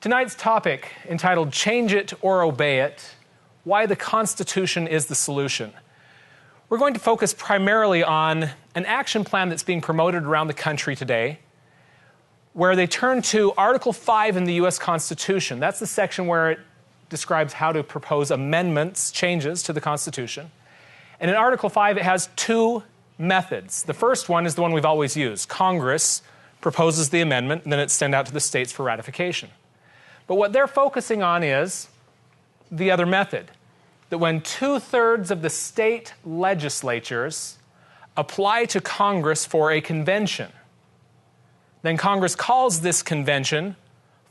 Tonight's topic, entitled Change It or Obey It, Why the Constitution is the Solution. We're going to focus primarily on an action plan that's being promoted around the country today, where they turn to Article 5 in the U.S. Constitution. That's the section where it describes how to propose amendments, changes to the Constitution. And in Article 5, it has two methods. The first one is the one we've always used. Congress proposes the amendment, and then it's sent out to the states for ratification. But what they're focusing on is the other method, that when 2/3 of the state legislatures apply to Congress for a convention, then Congress calls this convention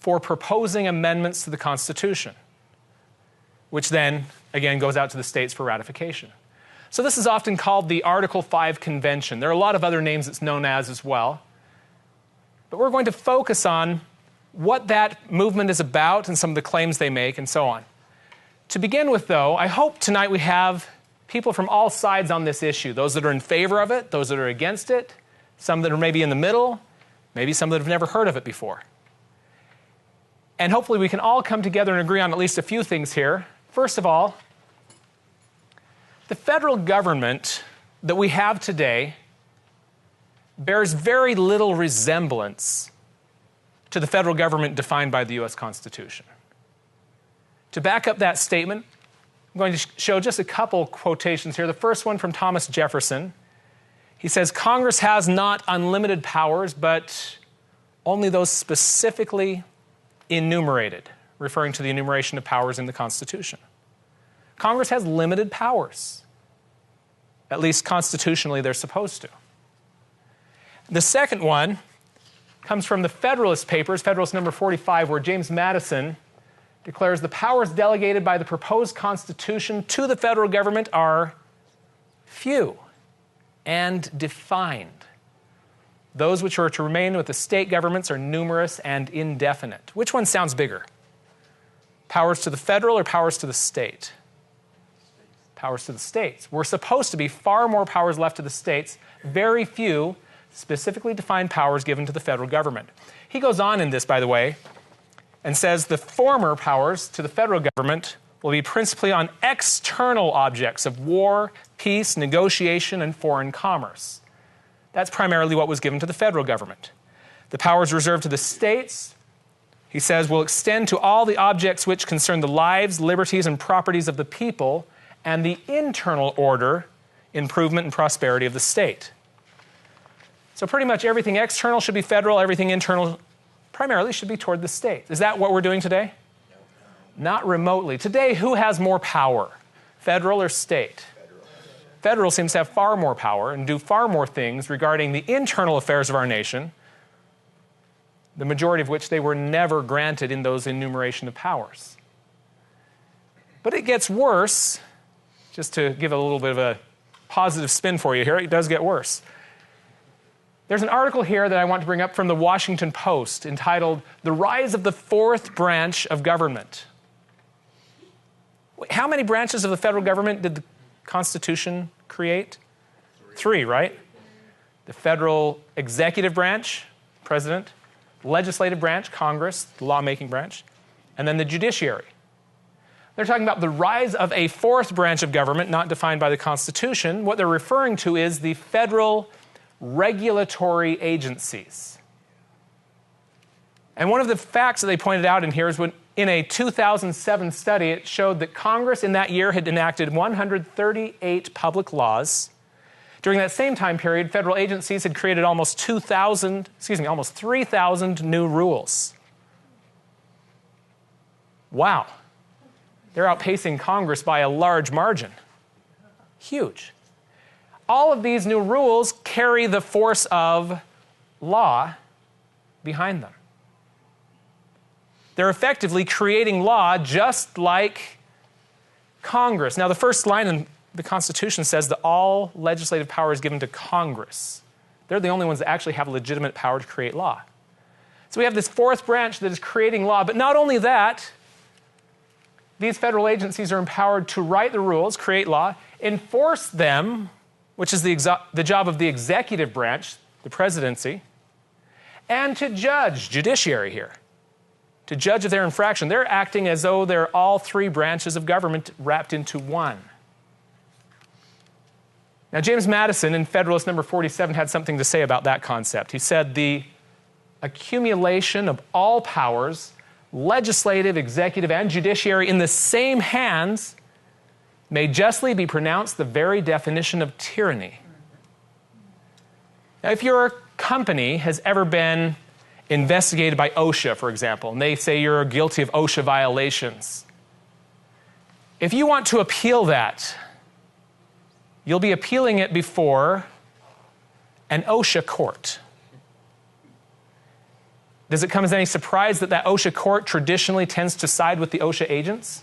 for proposing amendments to the Constitution, which then, again, goes out to the states for ratification. So this is often called the Article 5 Convention. There are a lot of other names it's known as well. But we're going to focus on what that movement is about and some of the claims they make and so on. To begin with, though, I hope tonight we have people from all sides on this issue, those that are in favor of it, those that are against it, some that are maybe in the middle, maybe some that have never heard of it before. And hopefully we can all come together and agree on at least a few things here. First of all, the federal government that we have today bears very little resemblance to the federal government defined by the U.S. Constitution. To back up that statement, I'm going to show just a couple quotations here. The first one from Thomas Jefferson. He says, "Congress has not unlimited powers, but only those specifically enumerated," referring to the enumeration of powers in the Constitution. Congress has limited powers. At least constitutionally, they're supposed to. The second one comes from the Federalist Papers, Federalist number 45, where James Madison declares the powers delegated by the proposed Constitution to the federal government are few and defined. Those which are to remain with the state governments are numerous and indefinite. Which one sounds bigger? Powers to the federal or powers to the state? Powers to the states. We're supposed to be far more powers left to the states, very few specifically defined powers given to the federal government. He goes on in this, by the way, and says the former powers to the federal government will be principally on external objects of war, peace, negotiation, and foreign commerce. That's primarily what was given to the federal government. The powers reserved to the states, he says, will extend to all the objects which concern the lives, liberties, and properties of the people and the internal order, improvement, and prosperity of the state. So pretty much everything external should be federal, everything internal primarily should be toward the states. Is that what we're doing today? No. Not remotely. Today, who has more power, federal or state? Federal seems to have far more power and do far more things regarding the internal affairs of our nation, the majority of which they were never granted in those enumeration of powers. But it gets worse. Just to give a little bit of a positive spin for you here, it does get worse. There's an article here that I want to bring up from the Washington Post entitled, "The Rise of the Fourth Branch of Government." How many branches of the federal government did the Constitution create? Three, right? The federal executive branch, president, legislative branch, Congress, the lawmaking branch, and then the judiciary. They're talking about the rise of a fourth branch of government not defined by the Constitution. What they're referring to is the federal regulatory agencies. And one of the facts that they pointed out in here is when in a 2007 study, it showed that Congress in that year had enacted 138 public laws. During that same time period, federal agencies had created almost 3,000 new rules. Wow. They're outpacing Congress by a large margin. Huge. All of these new rules carry the force of law behind them. They're effectively creating law just like Congress. Now, the first line in the Constitution says that all legislative power is given to Congress. They're the only ones that actually have legitimate power to create law. So we have this fourth branch that is creating law, but not only that, these federal agencies are empowered to write the rules, create law, enforce them, which is the job of the executive branch, the presidency, and to judge, judiciary here, to judge of their infraction. They're acting as though they're all three branches of government wrapped into one. Now, James Madison in Federalist number 47 had something to say about that concept. He said, the accumulation of all powers, legislative, executive, and judiciary in the same hands may justly be pronounced the very definition of tyranny. Now, if your company has ever been investigated by OSHA, for example, and they say you're guilty of OSHA violations, if you want to appeal that, you'll be appealing it before an OSHA court. Does it come as any surprise that that OSHA court traditionally tends to side with the OSHA agents?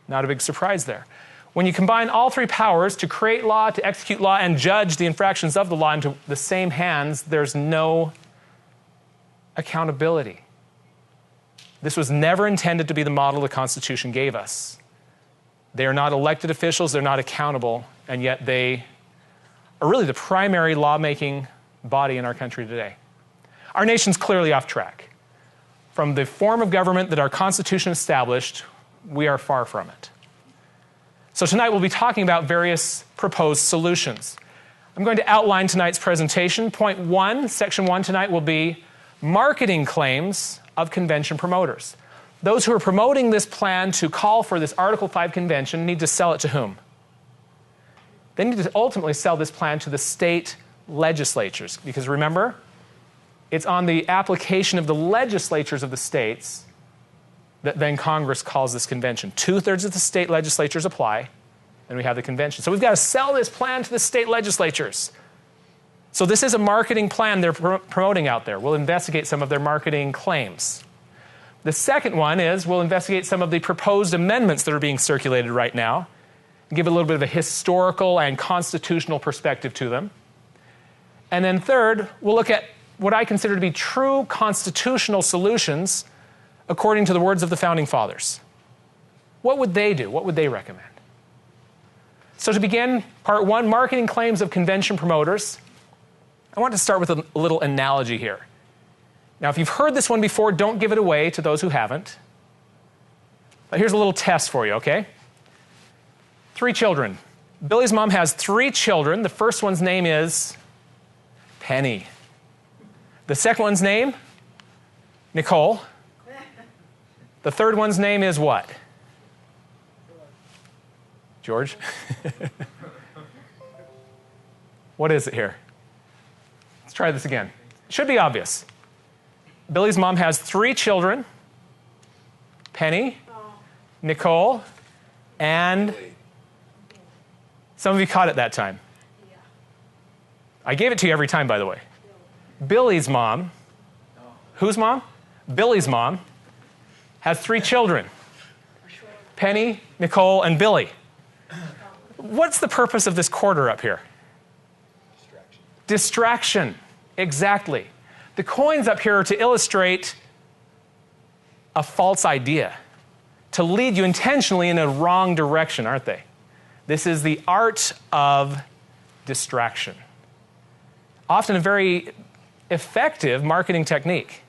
Not a big surprise there. When you combine all three powers to create law, to execute law, and judge the infractions of the law into the same hands, there's no accountability. This was never intended to be the model the Constitution gave us. They are not elected officials, they're not accountable, and yet they are really the primary lawmaking body in our country today. Our nation's clearly off track. From the form of government that our Constitution established, we are far from it. So tonight we'll be talking about various proposed solutions. I'm going to outline tonight's presentation. Point 1, section 1 tonight will be marketing claims of convention promoters. Those who are promoting this plan to call for this Article 5 convention need to sell it to whom? They need to ultimately sell this plan to the state legislatures, because remember, it's on the application of the legislatures of the states that then Congress calls this convention. 2/3 of the state legislatures apply, and we have the convention. So we've got to sell this plan to the state legislatures. So this is a marketing plan they're promoting out there. We'll investigate some of their marketing claims. The second one is we'll investigate some of the proposed amendments that are being circulated right now, and give a little bit of a historical and constitutional perspective to them. And then third, we'll look at what I consider to be true constitutional solutions according to the words of the Founding Fathers. What would they do? What would they recommend? So to begin, part 1, marketing claims of convention promoters, I want to start with a little analogy here. Now, if you've heard this one before, don't give it away to those who haven't. But here's a little test for you, okay? 3 children. Billy's mom has 3 children. The first one's name is Penny. The second one's name, Nicole. The third one's name is what? George? What is it here? Let's try this again. It should be obvious. Billy's mom has 3 children, Penny, Nicole, and some of you caught it that time. I gave it to you every time, by the way. Billy's mom, whose mom? Billy's mom has 3 children, Penny, Nicole, and Billy. What's the purpose of this quarter up here? Distraction, exactly. The coins up here are to illustrate a false idea, to lead you intentionally in a wrong direction, aren't they? This is the art of distraction. Often a very effective marketing technique.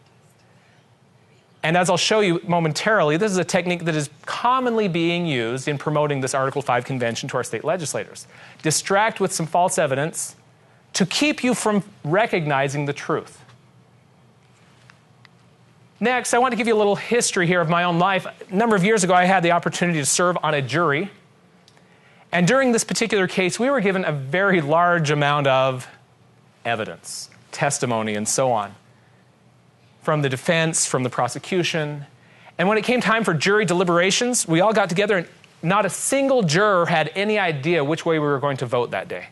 And as I'll show you momentarily, this is a technique that is commonly being used in promoting this Article 5 convention to our state legislators. Distract with some false evidence to keep you from recognizing the truth. Next, I want to give you a little history here of my own life. A number of years ago, I had the opportunity to serve on a jury. And during this particular case, we were given a very large amount of evidence, testimony, and so on, from the defense, from the prosecution. And when it came time for jury deliberations, we all got together, and not a single juror had any idea which way we were going to vote that day.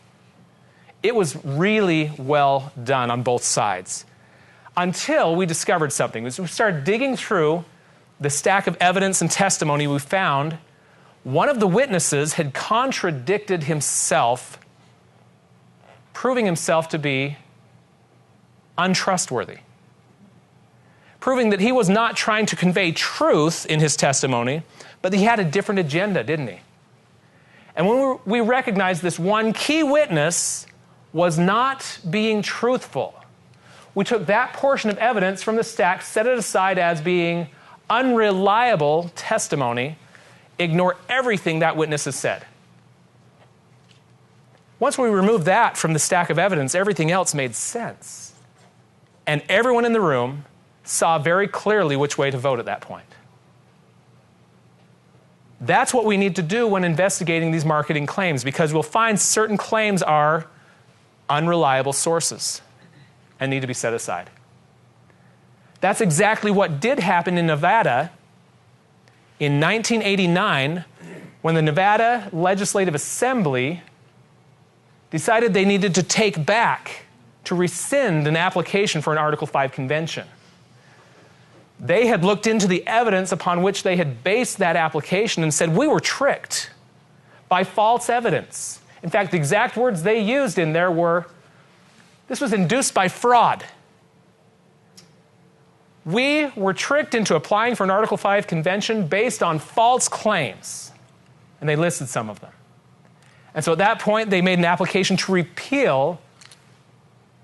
It was really well done on both sides, until we discovered something. As we started digging through the stack of evidence and testimony, we found one of the witnesses had contradicted himself, proving himself to be untrustworthy, proving that he was not trying to convey truth in his testimony, but he had a different agenda, didn't he? And when we recognized this one key witness was not being truthful, we took that portion of evidence from the stack, set it aside as being unreliable testimony, ignore everything that witness has said. Once we removed that from the stack of evidence, everything else made sense. And everyone in the room saw very clearly which way to vote at that point. That's what we need to do when investigating these marketing claims, because we'll find certain claims are unreliable sources and need to be set aside. That's exactly what did happen in Nevada in 1989 when the Nevada Legislative Assembly decided they needed to take back, to rescind an application for an Article 5 convention. They had looked into the evidence upon which they had based that application and said, we were tricked by false evidence. In fact, the exact words they used in there were, this was induced by fraud. We were tricked into applying for an Article 5 convention based on false claims. And they listed some of them. And so at that point, they made an application to repeal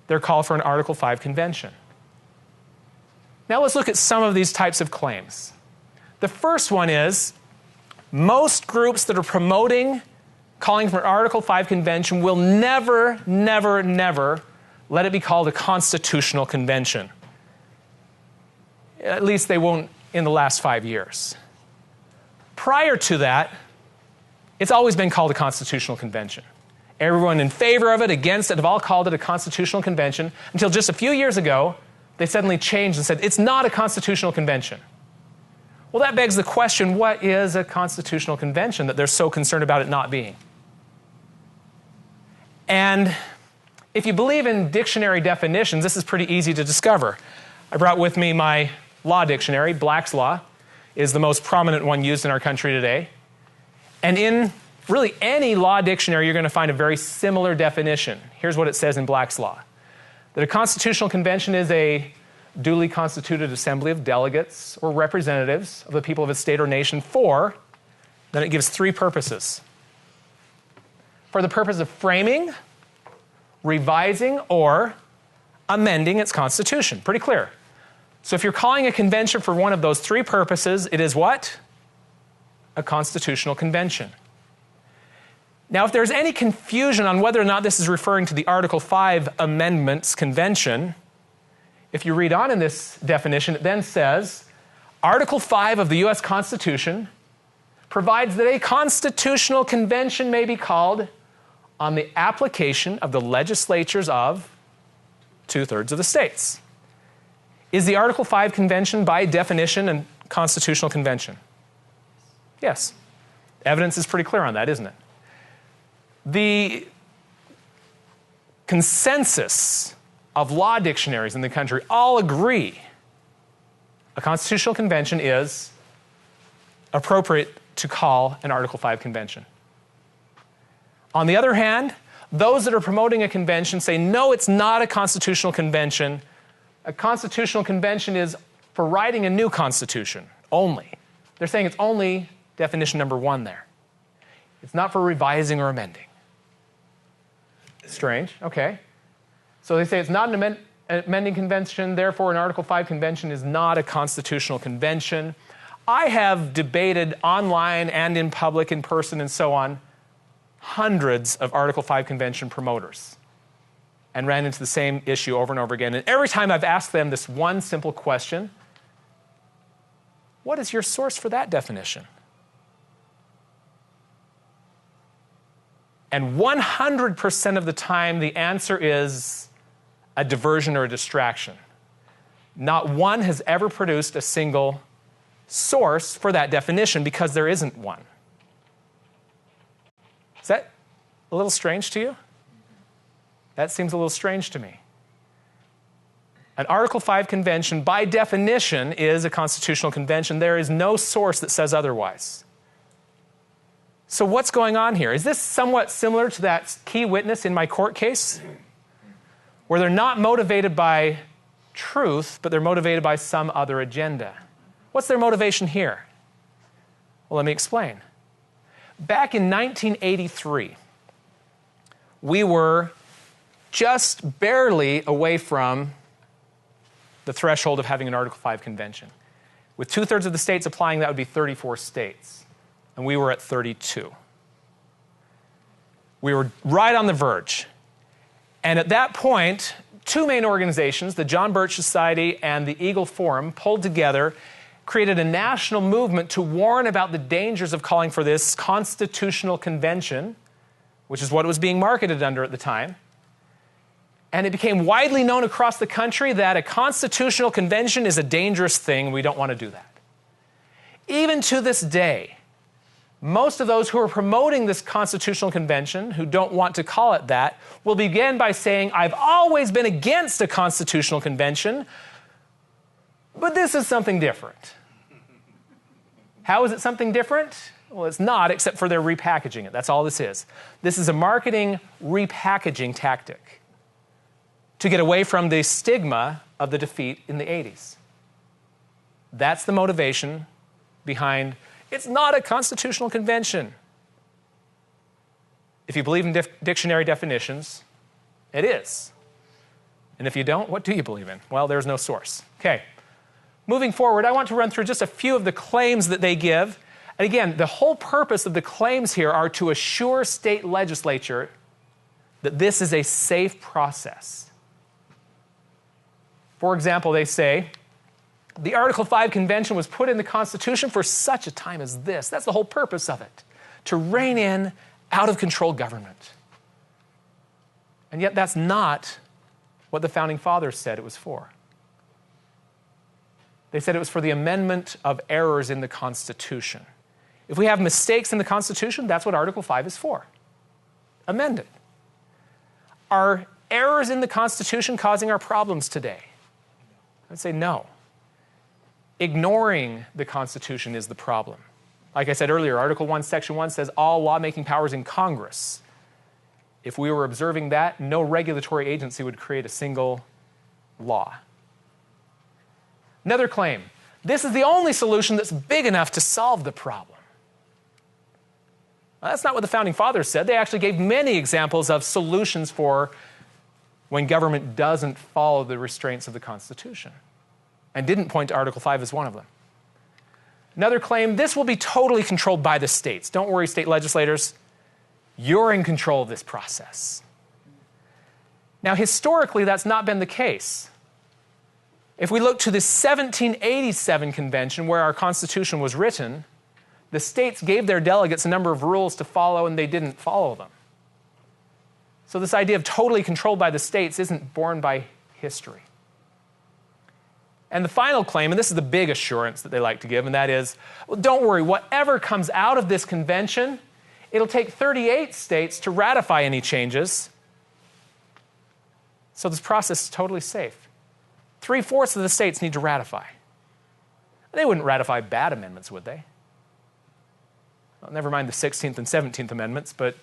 their call for an Article 5 convention. Now let's look at some of these types of claims. The first one is, most groups that are promoting calling for an Article 5 convention will never, never, never let it be called a constitutional convention. At least they won't in the last 5 years. Prior to that, it's always been called a constitutional convention. Everyone in favor of it, against it, have all called it a constitutional convention until just a few years ago, they suddenly changed and said, it's not a constitutional convention. Well, that begs the question, what is a constitutional convention that they're so concerned about it not being? And if you believe in dictionary definitions, this is pretty easy to discover. I brought with me my law dictionary. Black's Law is the most prominent one used in our country today. And in really any law dictionary, you're going to find a very similar definition. Here's what it says in Black's Law. That a constitutional convention is a duly constituted assembly of delegates or representatives of the people of a state or nation for, then it gives 3 purposes. For the purpose of framing, revising, or amending its constitution. Pretty clear. So if you're calling a convention for one of those 3 purposes, it is what? A constitutional convention. Now, if there's any confusion on whether or not this is referring to the Article 5 Amendments Convention, if you read on in this definition, it then says, Article 5 of the U.S. Constitution provides that a constitutional convention may be called on the application of the legislatures of 2/3 of the states. Is the Article 5 Convention, by definition, a constitutional convention? Yes. Evidence is pretty clear on that, isn't it? The consensus of law dictionaries in the country all agree a constitutional convention is appropriate to call an Article 5 convention. On the other hand, those that are promoting a convention say, no, it's not a constitutional convention. A constitutional convention is for writing a new constitution only. They're saying it's only definition number 1 there. It's not for revising or amending. Strange, okay. So they say it's not an amending convention, therefore an Article 5 convention is not a constitutional convention. I have debated online and in public, in person and so on, hundreds of Article 5 convention promoters and ran into the same issue over and over again. And every time I've asked them this one simple question, what is your source for that definition? And 100% of the time, the answer is a diversion or a distraction. Not one has ever produced a single source for that definition because there isn't one. Is that a little strange to you? That seems a little strange to me. An Article 5 convention, by definition, is a constitutional convention. There is no source that says otherwise. So what's going on here? Is this somewhat similar to that key witness in my court case? Where they're not motivated by truth, but they're motivated by some other agenda. What's their motivation here? Well, let me explain. Back in 1983, we were just barely away from the threshold of having an Article 5 convention. With 2/3 of the states applying, that would be 34 states. And we were at 32. We were right on the verge. And at that point, two main organizations, the John Birch Society and the Eagle Forum, pulled together, created a national movement to warn about the dangers of calling for this constitutional convention, which is what it was being marketed under at the time. And it became widely known across the country that a constitutional convention is a dangerous thing. We don't want to do that. Even to this day, most of those who are promoting this constitutional convention, who don't want to call it that, will begin by saying, I've always been against a constitutional convention, but this is something different. How is it something different? Well, it's not, except for they're repackaging it. That's all this is. This is a marketing repackaging tactic to get away from the stigma of the defeat in the 80s. That's the motivation behind it's not a constitutional convention. If you believe in dictionary definitions, it is. And if you don't, what do you believe in? Well, there's no source. Okay. Moving forward, I want to run through just a few of the claims that they give. And again, the whole purpose of the claims here are to assure state legislature that this is a safe process. For example, they say, the Article 5 Convention was put in the Constitution for such a time as this. That's the whole purpose of it, to rein in out-of-control government. And yet that's not what the Founding Fathers said it was for. They said it was for the amendment of errors in the Constitution. If we have mistakes in the Constitution, that's what Article 5 is for. Amend it. Are errors in the Constitution causing our problems today? I'd say no. Ignoring the Constitution is the problem. Like I said earlier, Article 1, Section 1 says all lawmaking powers in Congress. If we were observing that, no regulatory agency would create a single law. Another claim, this is the only solution that's big enough to solve the problem. Well, that's not what the Founding Fathers said. They actually gave many examples of solutions for when government doesn't follow the restraints of the Constitution, and didn't point to Article 5 as one of them. Another claim, this will be totally controlled by the states. Don't worry, state legislators, you're in control of this process. Now, historically, that's not been the case. If we look to the 1787 convention where our Constitution was written, the states gave their delegates a number of rules to follow and they didn't follow them. So this idea of totally controlled by the states isn't borne by history. And the final claim, and this is the big assurance that they like to give, and that is, well, don't worry, whatever comes out of this convention, it'll take 38 states to ratify any changes. So this process is totally safe. 3/4 of the states need to ratify. They wouldn't ratify bad amendments, would they? Well, never mind the 16th and 17th Amendments, but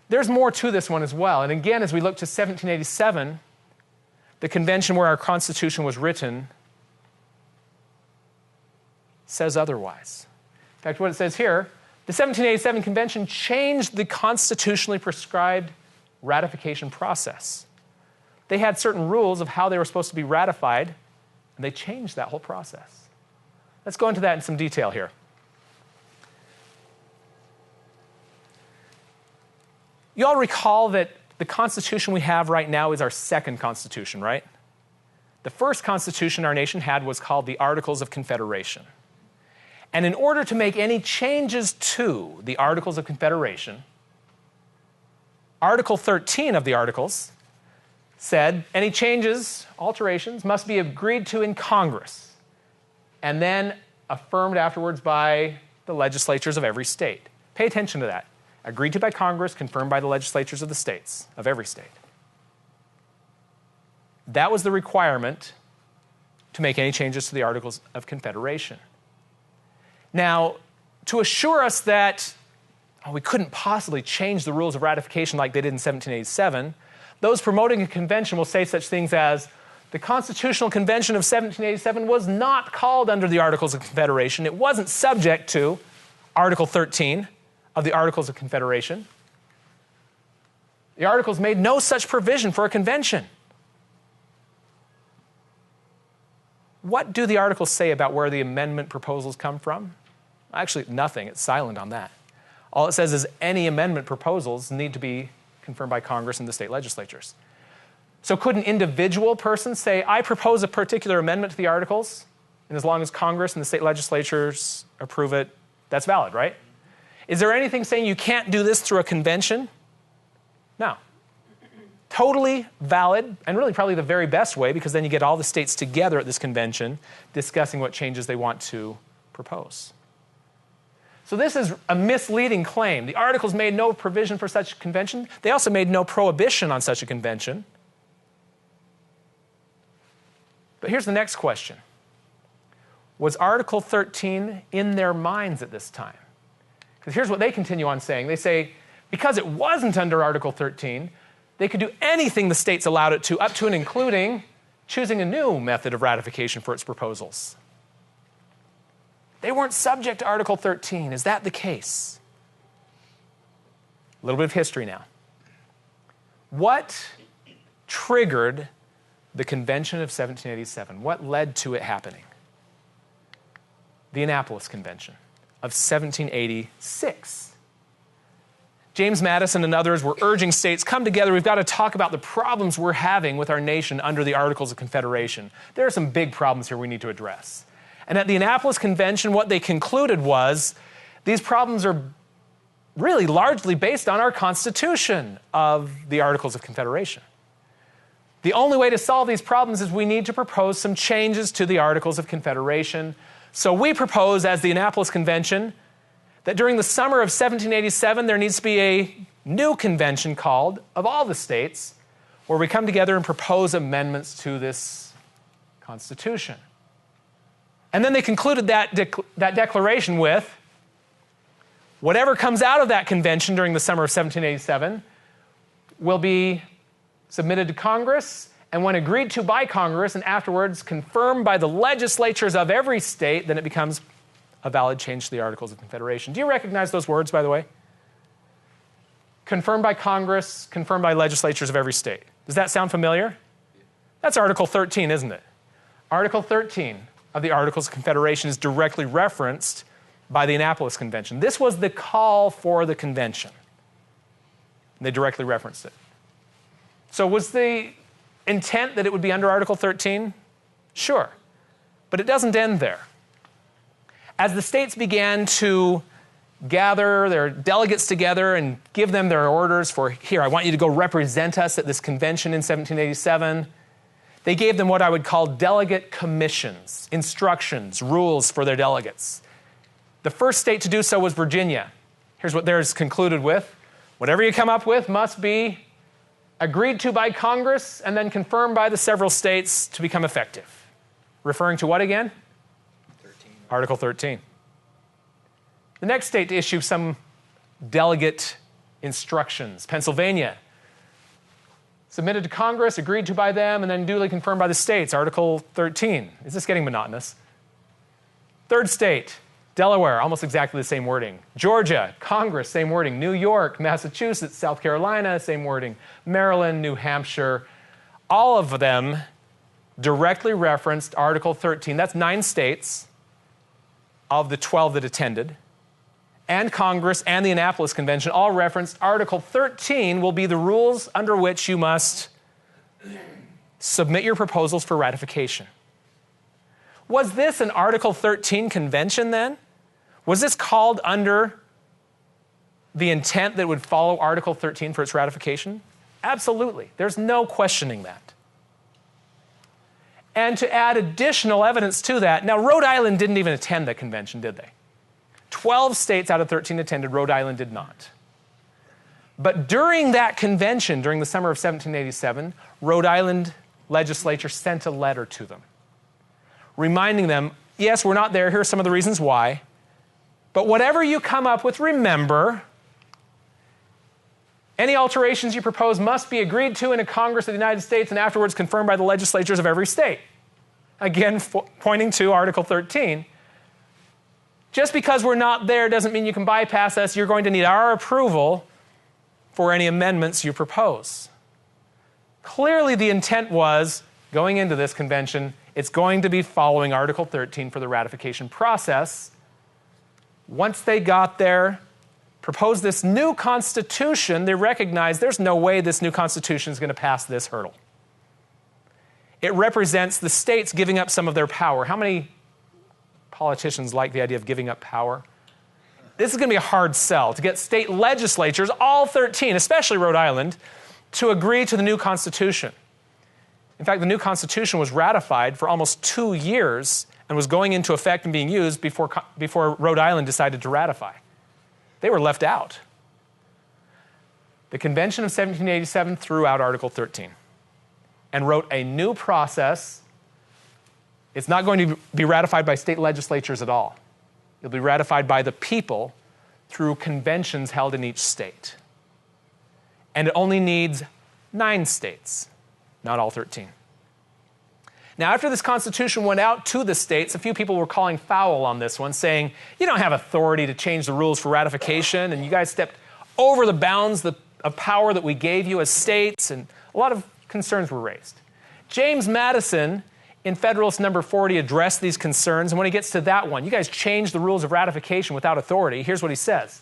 there's more to this one as well. And again, as we look to 1787, the convention where our Constitution was written says otherwise. In fact, what it says here, the 1787 convention changed the constitutionally prescribed ratification process. They had certain rules of how they were supposed to be ratified, and they changed that whole process. Let's go into that in some detail here. You all recall that the Constitution we have right now is our second Constitution, right? The first Constitution our nation had was called the Articles of Confederation. And in order to make any changes to the Articles of Confederation, Article 13 of the Articles said any changes, alterations, must be agreed to in Congress and then affirmed afterwards by the legislatures of every state. Pay attention to that. Agreed to by Congress, confirmed by the legislatures of the states, of every state. That was the requirement to make any changes to the Articles of Confederation. Now, to assure us that we couldn't possibly change the rules of ratification like they did in 1787, those promoting a convention will say such things as, the Constitutional Convention of 1787 was not called under the Articles of Confederation. It wasn't subject to Article 13 of the Articles of Confederation. The Articles made no such provision for a convention. What do the articles say about where the amendment proposals come from? Actually, nothing. It's silent on that. All it says is any amendment proposals need to be confirmed by Congress and the state legislatures. So could an individual person say, I propose a particular amendment to the articles, and as long as Congress and the state legislatures approve it, that's valid, right? Is there anything saying you can't do this through a convention? No. Totally valid, and really probably the very best way, because then you get all the states together at this convention discussing what changes they want to propose. So this is a misleading claim. The articles made no provision for such a convention. They also made no prohibition on such a convention. But here's the next question. Was Article 13 in their minds at this time? Because here's what they continue on saying. They say, because it wasn't under Article 13, they could do anything the states allowed it to, up to and including choosing a new method of ratification for its proposals. They weren't subject to Article 13. Is that the case? A little bit of history now. What triggered the Convention of 1787? What led to it happening? The Annapolis Convention of 1786. James Madison and others were urging states, come together, we've got to talk about the problems we're having with our nation under the Articles of Confederation. There are some big problems here we need to address. And at the Annapolis Convention, what they concluded was, these problems are really largely based on our Constitution of the Articles of Confederation. The only way to solve these problems is we need to propose some changes to the Articles of Confederation. So we propose, as the Annapolis Convention, that during the summer of 1787, there needs to be a new convention called, of all the states, where we come together and propose amendments to this Constitution. And then they concluded that declaration with, whatever comes out of that convention during the summer of 1787 will be submitted to Congress, and when agreed to by Congress and afterwards confirmed by the legislatures of every state, then it becomes a valid change to the Articles of Confederation. Do you recognize those words, by the way? Confirmed by Congress, confirmed by legislatures of every state. Does that sound familiar? That's Article 13, isn't it? Article 13 of the Articles of Confederation is directly referenced by the Annapolis Convention. This was the call for the convention. They directly referenced it. So was the intent that it would be under Article 13? Sure. But it doesn't end there. As the states began to gather their delegates together and give them their orders for, here, I want you to go represent us at this convention in 1787, they gave them what I would call delegate commissions, instructions, rules for their delegates. The first state to do so was Virginia. Here's what theirs concluded with. Whatever you come up with must be agreed to by Congress and then confirmed by the several states to become effective. Referring to what again? 13. Article 13. The next state to issue some delegate instructions, Pennsylvania. Submitted to Congress, agreed to by them, and then duly confirmed by the states, Article 13. Is this getting monotonous? Third state, Delaware, almost exactly the same wording. Georgia, Congress, same wording. New York, Massachusetts, South Carolina, same wording. Maryland, New Hampshire, all of them directly referenced Article 13. That's 9 states of the 12 that attended. And Congress and the Annapolis Convention all referenced Article 13 will be the rules under which you must submit your proposals for ratification. Was this an Article 13 convention then? Was this called under the intent that would follow Article 13 for its ratification? Absolutely. There's no questioning that. And to add additional evidence to that, now Rhode Island didn't even attend the convention, did they? 12 states out of 13 attended, Rhode Island did not. But during that convention, during the summer of 1787, Rhode Island legislature sent a letter to them, reminding them, yes, we're not there, here are some of the reasons why, but whatever you come up with, remember, any alterations you propose must be agreed to in a Congress of the United States and afterwards confirmed by the legislatures of every state. Again, pointing to Article 13. Just because we're not there doesn't mean you can bypass us. You're going to need our approval for any amendments you propose. Clearly, the intent was, going into this convention, It's going to be following Article 13 for the ratification process. Once they got there, proposed this new constitution, they recognized there's no way this new constitution is going to pass this hurdle. It represents the states giving up some of their power. How many politicians like the idea of giving up power? This is going to be a hard sell to get state legislatures, all 13, especially Rhode Island, to agree to the new constitution. In fact, the new constitution was ratified for almost 2 years and was going into effect and being used before Rhode Island decided to ratify. They were left out. The Convention of 1787 threw out Article 13 and wrote a new process. It's not going to be ratified by state legislatures at all. It'll be ratified by the people through conventions held in each state. And it only needs 9 states, not all 13. Now, after this constitution went out to the states, a few people were calling foul on this one, saying, you don't have authority to change the rules for ratification, and you guys stepped over the bounds of power that we gave you as states, and a lot of concerns were raised. James Madison, in Federalist Number 40, addressed these concerns, and when he gets to that one, you guys changed the rules of ratification without authority. Here's what he says.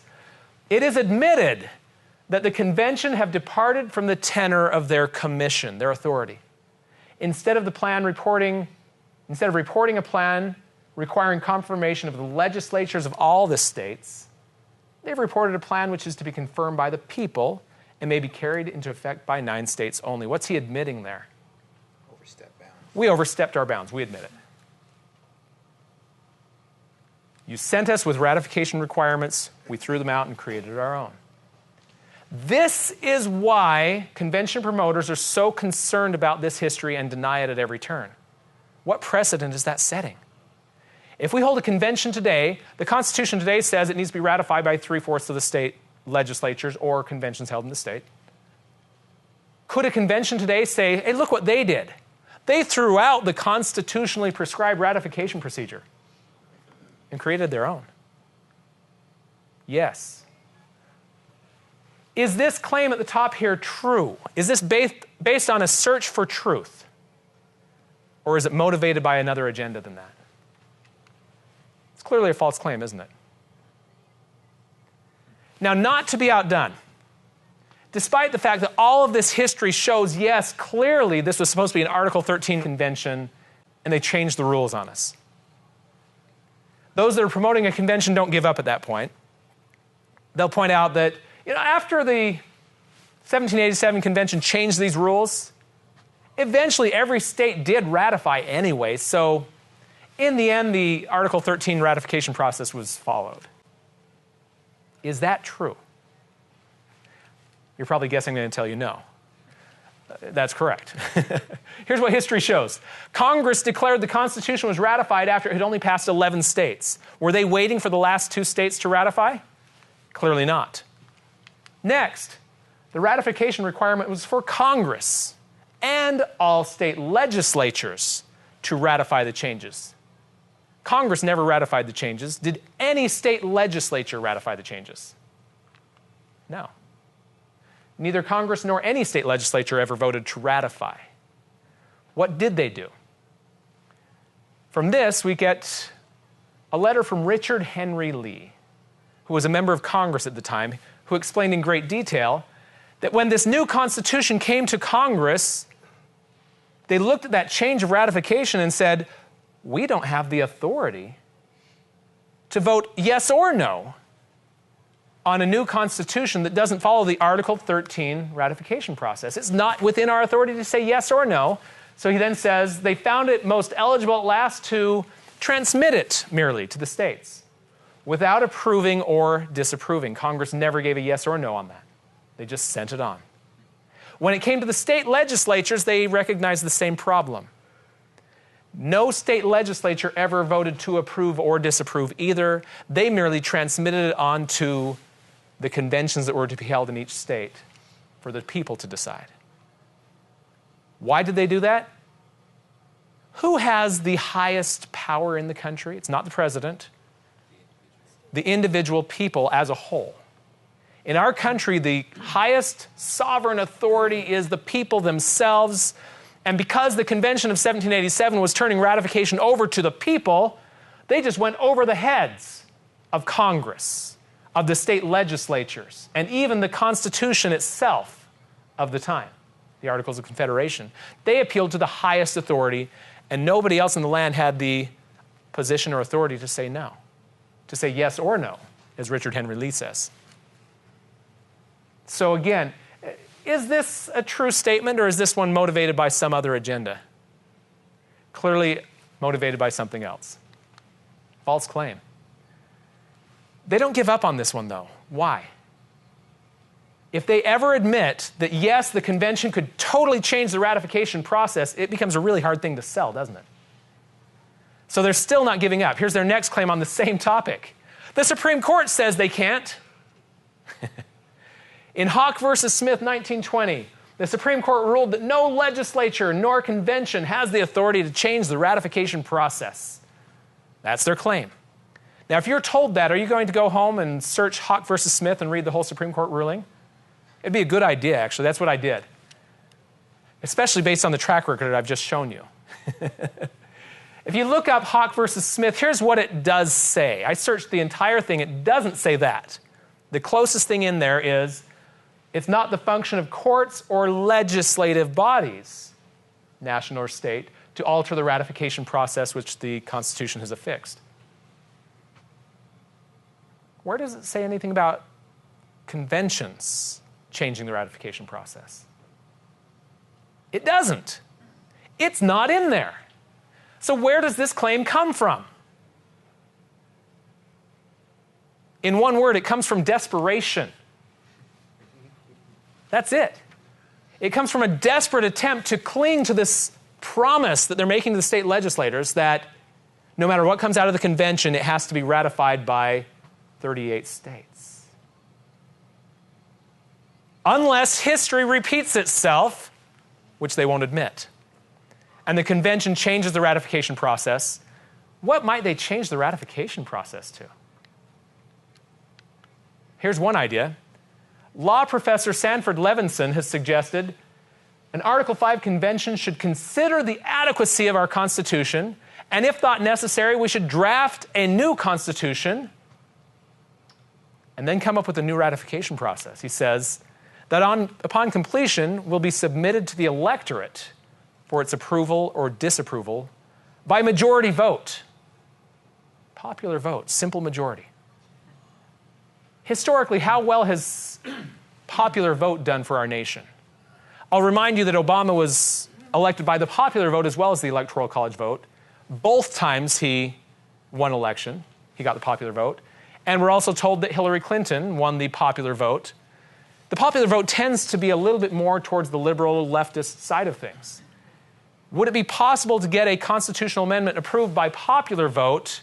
It is admitted that the convention have departed from the tenor of their commission, their authority. Instead of reporting a plan requiring confirmation of the legislatures of all the states, they've reported a plan which is to be confirmed by the people and may be carried into effect by 9 states only. What's he admitting there? Overstepped bounds. We overstepped our bounds. We admit it. You sent us with ratification requirements. We threw them out and created our own. This is why convention promoters are so concerned about this history and deny it at every turn. What precedent is that setting? If we hold a convention today, the Constitution today says it needs to be ratified by 3/4 of the state legislatures or conventions held in the state. Could a convention today say, hey, look what they did? They threw out the constitutionally prescribed ratification procedure and created their own? Yes. Is this claim at the top here true? Is this based on a search for truth? Or is it motivated by another agenda than that? It's clearly a false claim, isn't it? Now, not to be outdone, despite the fact that all of this history shows, yes, clearly this was supposed to be an Article 13 convention, and they changed the rules on us. Those that are promoting a convention don't give up at that point. They'll point out that after the 1787 convention changed these rules, eventually every state did ratify anyway, so in the end, the Article 13 ratification process was followed. Is that true? You're probably guessing I'm going to tell you no. That's correct. Here's what history shows. Congress declared the Constitution was ratified after it had only passed 11 states. Were they waiting for the last 2 states to ratify? Clearly not. Next, the ratification requirement was for Congress and all state legislatures to ratify the changes. Congress never ratified the changes. Did any state legislature ratify the changes? No. Neither Congress nor any state legislature ever voted to ratify. What did they do? From this, we get a letter from Richard Henry Lee, who was a member of Congress at the time, who explained in great detail that when this new Constitution came to Congress, they looked at that change of ratification and said, we don't have the authority to vote yes or no on a new Constitution that doesn't follow the Article 13 ratification process. It's not within our authority to say yes or no. So he then says they found it most eligible at last to transmit it merely to the states without approving or disapproving. Congress never gave a yes or no on that. They just sent it on. When it came to the state legislatures, they recognized the same problem. No state legislature ever voted to approve or disapprove either. They merely transmitted it on to the conventions that were to be held in each state for the people to decide. Why did they do that? Who has the highest power in the country? It's not the president. The individual people as a whole. In our country, the highest sovereign authority is the people themselves. And because the Convention of 1787 was turning ratification over to the people, they just went over the heads of Congress, of the state legislatures, and even the Constitution itself of the time, the Articles of Confederation. They appealed to the highest authority, and nobody else in the land had the position or authority to say no, to say yes or no, as Richard Henry Lee says. So again, is this a true statement, or is this one motivated by some other agenda? Clearly motivated by something else. False claim. They don't give up on this one, though. Why? If they ever admit that, yes, the convention could totally change the ratification process, it becomes a really hard thing to sell, doesn't it? So they're still not giving up. Here's their next claim on the same topic. The Supreme Court says they can't. In Hawk versus Smith, 1920, the Supreme Court ruled that no legislature nor convention has the authority to change the ratification process. That's their claim. Now, if you're told that, are you going to go home and search Hawk versus Smith and read the whole Supreme Court ruling? It'd be a good idea, actually. That's what I did, especially based on the track record I've just shown you. If you look up Hawk versus Smith, here's what it does say. I searched the entire thing. It doesn't say that. The closest thing in there is, it's not the function of courts or legislative bodies, national or state, to alter the ratification process which the Constitution has affixed. Where does it say anything about conventions changing the ratification process? It doesn't. It's not in there. So where does this claim come from? In one word, it comes from desperation. That's it. It comes from a desperate attempt to cling to this promise that they're making to the state legislators that no matter what comes out of the convention, it has to be ratified by 38 states. Unless history repeats itself, which they won't admit, and the convention changes the ratification process, what might they change the ratification process to? Here's one idea. Law professor Sanford Levinson has suggested an Article 5 convention should consider the adequacy of our Constitution, and if thought necessary, we should draft a new Constitution and then come up with a new ratification process. He says that upon completion will be submitted to the electorate for its approval or disapproval by majority vote. Popular vote, simple majority. Historically, how well has popular vote done for our nation? I'll remind you that Obama was elected by the popular vote as well as the Electoral College vote. Both times he won election, he got the popular vote. And we're also told that Hillary Clinton won the popular vote. The popular vote tends to be a little bit more towards the liberal leftist side of things. Would it be possible to get a constitutional amendment approved by popular vote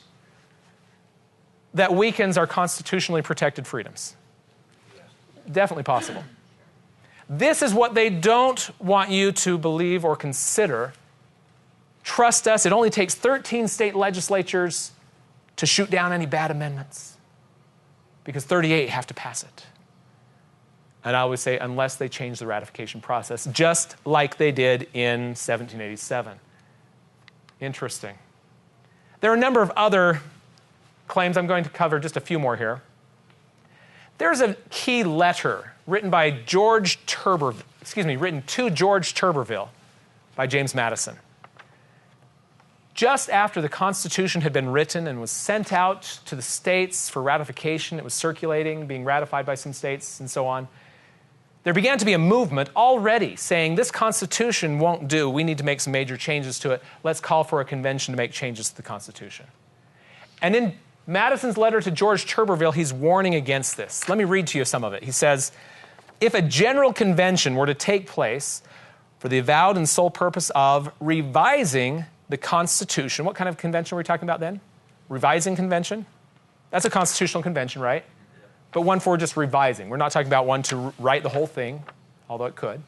that weakens our constitutionally protected freedoms? Definitely possible. This is what they don't want you to believe or consider. Trust us, it only takes 13 state legislatures to shoot down any bad amendments, because 38 have to pass it. And I always say, unless they change the ratification process, just like they did in 1787. Interesting. There are a number of other claims. I'm going to cover just a few more here. There's a key letter written to George Turberville by James Madison. Just after the Constitution had been written and was sent out to the states for ratification, it was circulating, being ratified by some states and so on, there began to be a movement already saying, this Constitution won't do, we need to make some major changes to it, let's call for a convention to make changes to the Constitution. And in Madison's letter to George Turberville, he's warning against this. Let me read to you some of it. He says, if a general convention were to take place for the avowed and sole purpose of revising the Constitution, what kind of convention are we talking about then? Revising convention? That's a constitutional convention, right? But one for just revising. We're not talking about one to write the whole thing, although it could.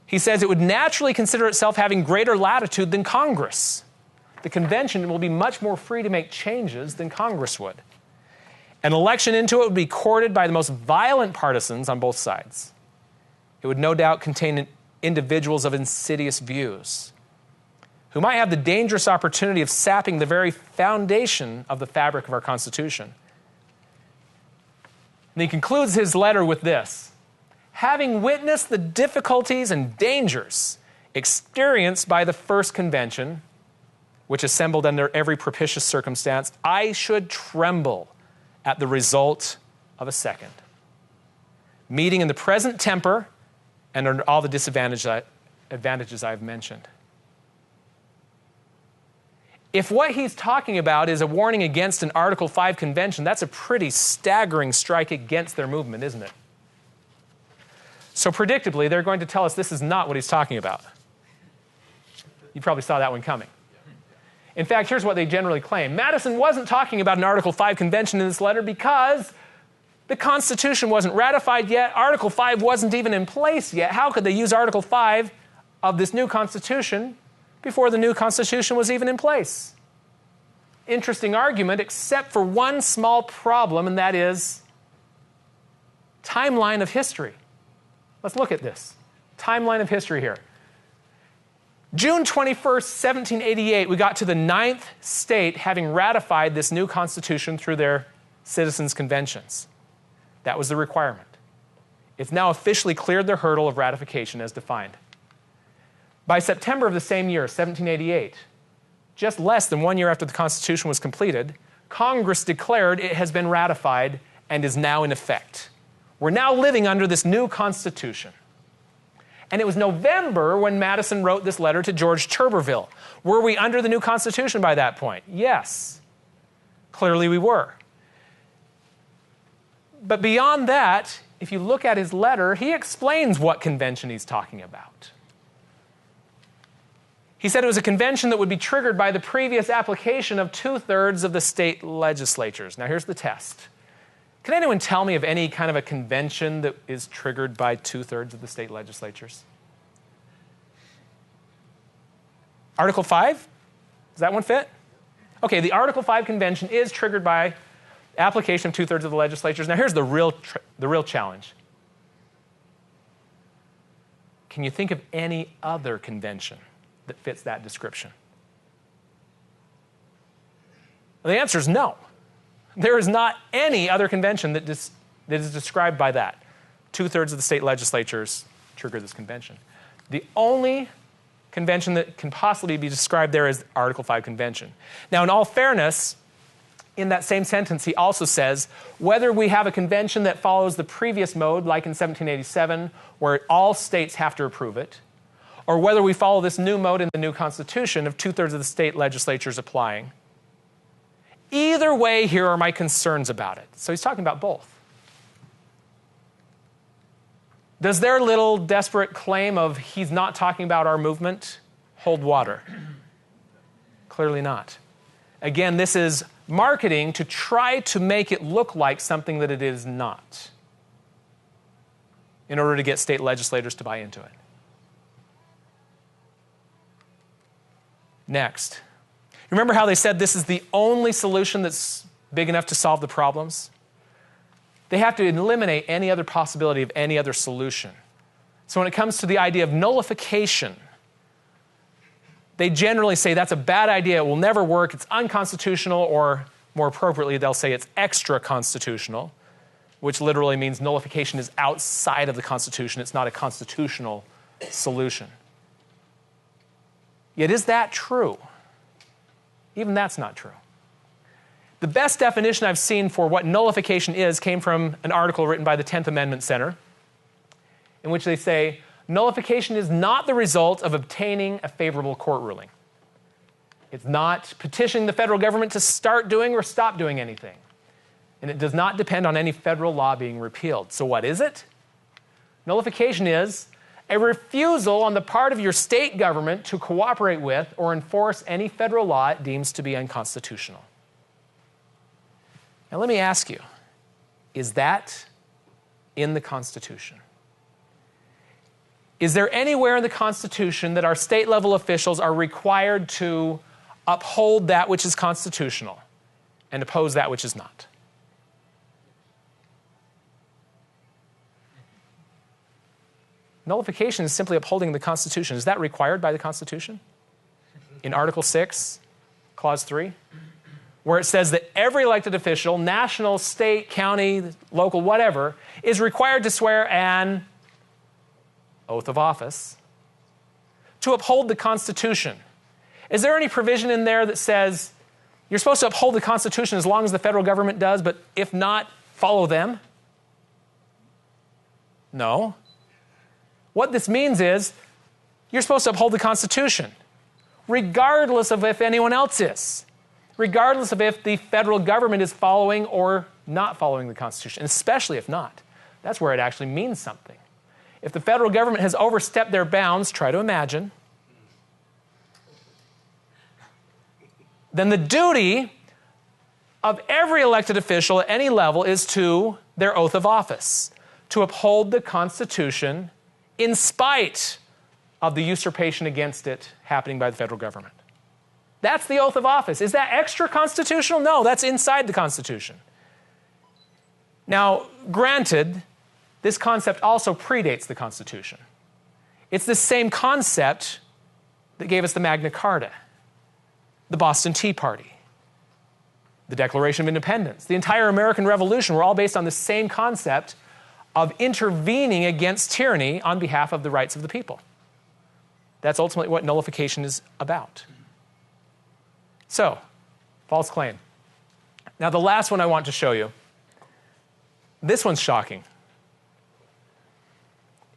He says it would naturally consider itself having greater latitude than Congress. The convention will be much more free to make changes than Congress would. An election into it would be courted by the most violent partisans on both sides. It would no doubt contain individuals of insidious views who might have the dangerous opportunity of sapping the very foundation of the fabric of our Constitution. And he concludes his letter with this: having witnessed the difficulties and dangers experienced by the first convention, which assembled under every propitious circumstance, I should tremble at the result of a second, meeting in the present temper and under all the advantages I've mentioned. If what he's talking about is a warning against an Article 5 convention, that's a pretty staggering strike against their movement, isn't it? So predictably, they're going to tell us this is not what he's talking about. You probably saw that one coming. In fact, here's what they generally claim. Madison wasn't talking about an Article 5 convention in this letter because the Constitution wasn't ratified yet. Article 5 wasn't even in place yet. How could they use Article 5 of this new Constitution before the new Constitution was even in place? Interesting argument, except for one small problem, and that is timeline of history. Let's look at this. Timeline of history here. June 21st, 1788, we got to the 9th state having ratified this new Constitution through their citizens' conventions. That was the requirement. It's now officially cleared the hurdle of ratification as defined. By September of the same year, 1788, just less than 1 year after the Constitution was completed, Congress declared it has been ratified and is now in effect. We're now living under this new Constitution. And it was November when Madison wrote this letter to George Turberville. Were we under the new Constitution by that point? Yes. Clearly we were. But beyond that, if you look at his letter, he explains what convention he's talking about. He said it was a convention that would be triggered by the previous application of 2/3 of the state legislatures. Now here's the test. Can anyone tell me of any kind of a convention that is triggered by 2/3 of the state legislatures? Article 5? Does that one fit? Okay, the Article 5 convention is triggered by application of 2/3 of the legislatures. Now here's the real challenge. Can you think of any other convention that fits that description? Well, the answer is no. There is not any other convention that is described by that. 2/3 of the state legislatures trigger this convention. The only convention that can possibly be described there is the Article 5 convention. Now, in all fairness, in that same sentence, he also says, whether we have a convention that follows the previous mode, like in 1787, where all states have to approve it, or whether we follow this new mode in the new Constitution of 2/3 of the state legislatures applying, either way, here are my concerns about it. So he's talking about both. Does their little desperate claim of he's not talking about our movement hold water? Clearly not. Again, this is marketing to try to make it look like something that it is not, in order to get state legislators to buy into it. Next. Remember how they said this is the only solution that's big enough to solve the problems? They have to eliminate any other possibility of any other solution. So when it comes to the idea of nullification, they generally say that's a bad idea, it will never work, it's unconstitutional, or more appropriately, they'll say it's extra-constitutional, which literally means nullification is outside of the Constitution. It's not a constitutional solution. Yet is that true? Even that's not true. The best definition I've seen for what nullification is came from an article written by the 10th Amendment Center, in which they say, nullification is not the result of obtaining a favorable court ruling. It's not petitioning the federal government to start doing or stop doing anything. And it does not depend on any federal law being repealed. So what is it? Nullification is a refusal on the part of your state government to cooperate with or enforce any federal law it deems to be unconstitutional. Now let me ask you, is that in the Constitution? Is there anywhere in the Constitution that our state level officials are required to uphold that which is constitutional and oppose that which is not? Nullification is simply upholding the Constitution. Is that required by the Constitution? In Article 6, Clause 3, where it says that every elected official, national, state, county, local, whatever, is required to swear an oath of office to uphold the Constitution. Is there any provision in there that says you're supposed to uphold the Constitution as long as the federal government does, but if not, follow them? No. What this means is you're supposed to uphold the Constitution, regardless of if anyone else is, regardless of if the federal government is following or not following the Constitution, especially if not. That's where it actually means something. If the federal government has overstepped their bounds, try to imagine, then the duty of every elected official at any level is to their oath of office, to uphold the Constitution in spite of the usurpation against it happening by the federal government. That's the oath of office. Is that extra constitutional? No, that's inside the Constitution. Now, granted, this concept also predates the Constitution. It's the same concept that gave us the Magna Carta, the Boston Tea Party, the Declaration of Independence, the entire American Revolution were all based on the same concept of intervening against tyranny on behalf of the rights of the people. That's ultimately what nullification is about. So, false claim. Now, the last one I want to show you, this one's shocking.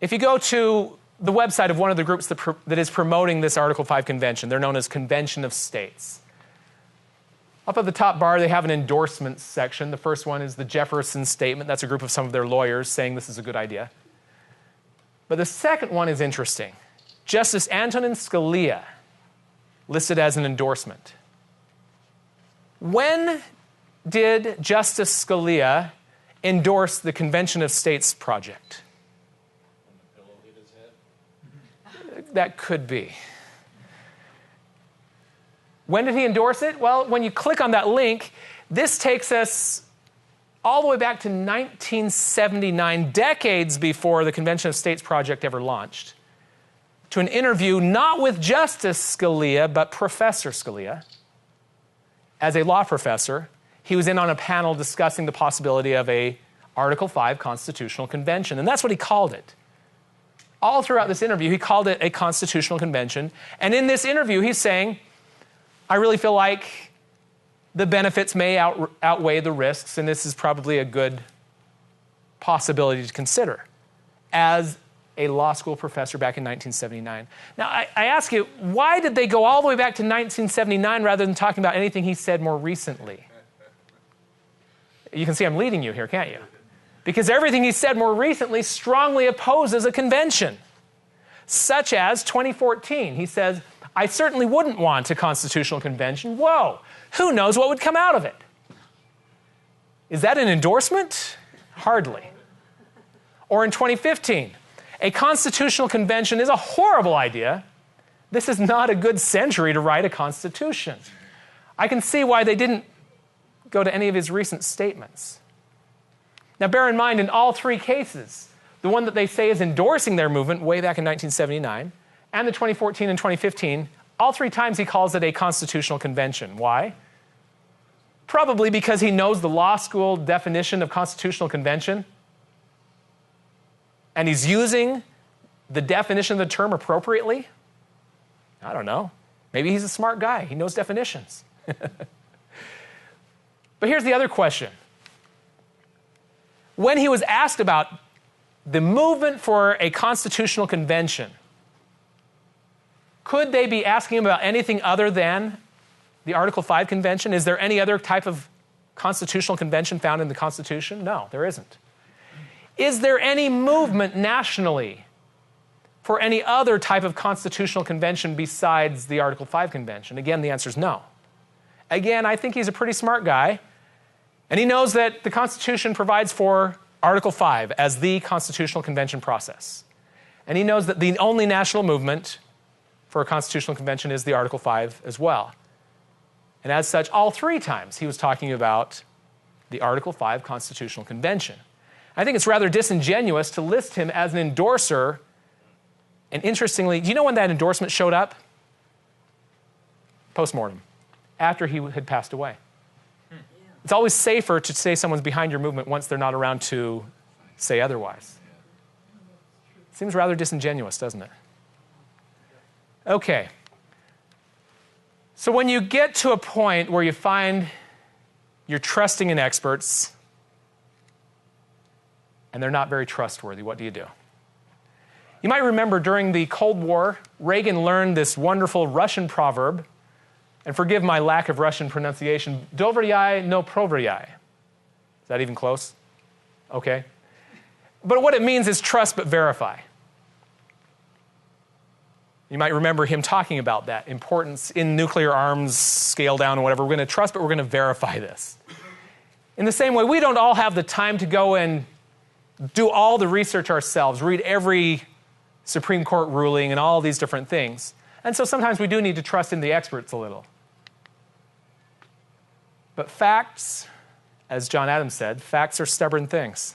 If you go to the website of one of the groups that is promoting this Article 5 convention, they're known as Convention of States. Up at the top bar, they have an endorsements section. The first one is the Jefferson Statement. That's a group of some of their lawyers saying this is a good idea. But the second one is interesting. Justice Antonin Scalia, listed as an endorsement. When did Justice Scalia endorse the Convention of States project? When the pillow hit his head? That could be. When did he endorse it? Well, when you click on that link, this takes us all the way back to 1979, decades before the Convention of States project ever launched, to an interview not with Justice Scalia, but Professor Scalia. As a law professor, he was in on a panel discussing the possibility of a Article 5 constitutional convention, and that's what he called it. All throughout this interview, he called it a constitutional convention, and in this interview, he's saying, I really feel like the benefits may outweigh the risks, and this is probably a good possibility to consider as a law school professor back in 1979. Now, I ask you, why did they go all the way back to 1979 rather than talking about anything he said more recently? You can see I'm leading you here, can't you? Because everything he said more recently strongly opposes a convention, such as 2014. He says, I certainly wouldn't want a constitutional convention. Whoa, who knows what would come out of it? Is that an endorsement? Hardly. Or in 2015, a constitutional convention is a horrible idea. This is not a good century to write a constitution. I can see why they didn't go to any of his recent statements. Now, bear in mind, in all three cases, the one that they say is endorsing their movement way back in 1979, and the 2014 and 2015, all three times he calls it a constitutional convention. Why? Probably because he knows the law school definition of constitutional convention, and he's using the definition of the term appropriately. I don't know. Maybe he's a smart guy. He knows definitions. But here's the other question. When he was asked about the movement for a constitutional convention, could they be asking him about anything other than the Article 5 convention? Is there any other type of constitutional convention found in the Constitution? No, there isn't. Is there any movement nationally for any other type of constitutional convention besides the Article 5 convention? Again, the answer is no. Again, I think he's a pretty smart guy, and he knows that the Constitution provides for Article 5 as the constitutional convention process. And he knows that the only national movement for a constitutional convention is the Article 5 as well. And as such, all three times he was talking about the Article 5 Constitutional Convention. I think it's rather disingenuous to list him as an endorser And interestingly, do you know when that endorsement showed up? Postmortem, after he had passed away. It's always safer to say someone's behind your movement once they're not around to say otherwise. Seems rather disingenuous, doesn't it? Okay. So when you get to a point where you find you're trusting in experts and they're not very trustworthy, what do you do? You might remember during the Cold War, Reagan learned this wonderful Russian proverb, and forgive my lack of Russian pronunciation, doveryai no proveryai. Is that even close? Okay. But what it means is trust but verify. You might remember him talking about that importance in nuclear arms, scale down or whatever. We're going to trust, but we're going to verify this. In the same way, we don't all have the time to go and do all the research ourselves, read every Supreme Court ruling and all these different things. And so sometimes we do need to trust in the experts a little. But facts, as John Adams said, facts are stubborn things.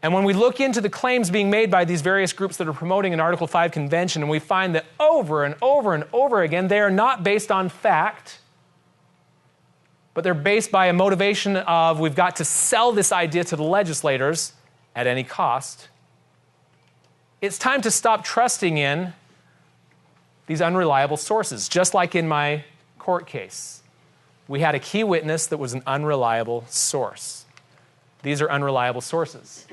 And when we look into the claims being made by these various groups that are promoting an Article 5 convention, and we find that over and over and over again, they are not based on fact, but they're based by a motivation of we've got to sell this idea to the legislators at any cost. It's time to stop trusting in these unreliable sources, just like in my court case. We had a key witness that was an unreliable source. These are unreliable sources.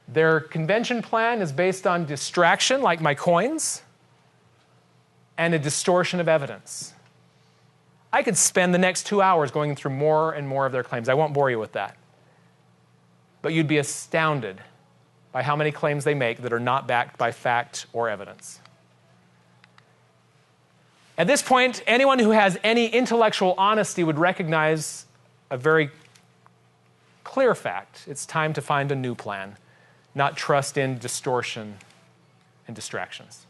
Their convention plan is based on distraction, like my coins, and a distortion of evidence. I could spend the next 2 hours going through more and more of their claims. I won't bore you with that. But you'd be astounded by how many claims they make that are not backed by fact or evidence. At this point, anyone who has any intellectual honesty would recognize a very clear fact. It's time to find a new plan, not trust in distortion and distractions.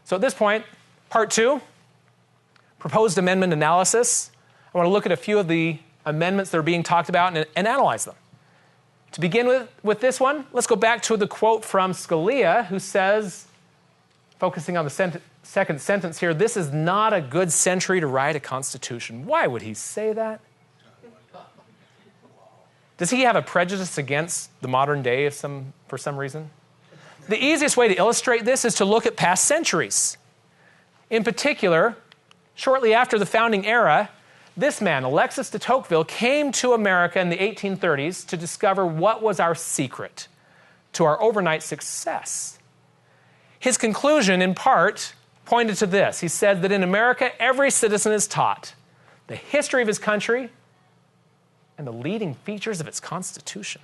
So at this point, part 2, proposed amendment analysis. I want to look at a few of the amendments that are being talked about and analyze them. To begin with this one, let's go back to the quote from Scalia, who says, focusing on the second sentence here, this is not a good century to write a constitution. Why would he say that? Does he have a prejudice against the modern day for some reason? The easiest way to illustrate this is to look at past centuries. In particular, shortly after the founding era, this man, Alexis de Tocqueville, came to America in the 1830s to discover what was our secret to our overnight success. His conclusion, in part, pointed to this. He said that in America, every citizen is taught the history of his country and the leading features of its constitution.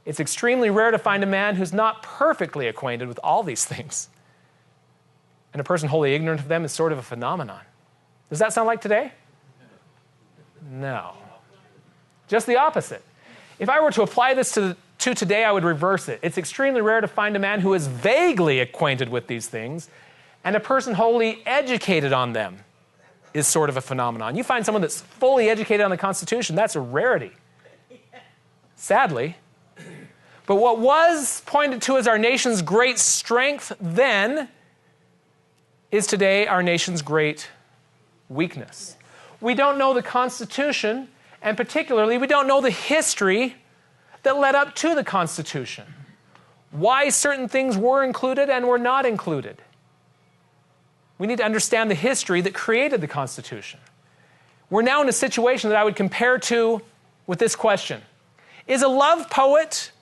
It's extremely rare to find a man who's not perfectly acquainted with all these things. And a person wholly ignorant of them is sort of a phenomenon. Does that sound like today? No. Just the opposite. If I were to apply this to today, I would reverse it. It's extremely rare to find a man who is vaguely acquainted with these things, and a person wholly educated on them is sort of a phenomenon. You find someone that's fully educated on the Constitution, that's a rarity. Sadly. But what was pointed to as our nation's great strength then is today our nation's great weakness. We don't know the Constitution, and particularly we don't know the history that led up to the Constitution. Why certain things were included and were not included. We need to understand the history that created the Constitution. We're now in a situation that I would compare to with this question. Is a love poet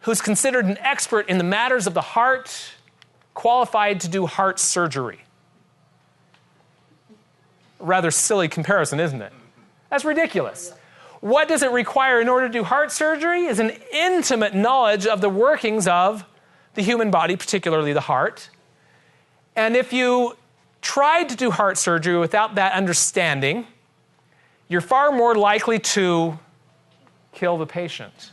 who's considered an expert in the matters of the heart qualified to do heart surgery? A rather silly comparison, isn't it? That's ridiculous. What does it require in order to do heart surgery is an intimate knowledge of the workings of the human body, particularly the heart. And if you tried to do heart surgery without that understanding, you're far more likely to kill the patient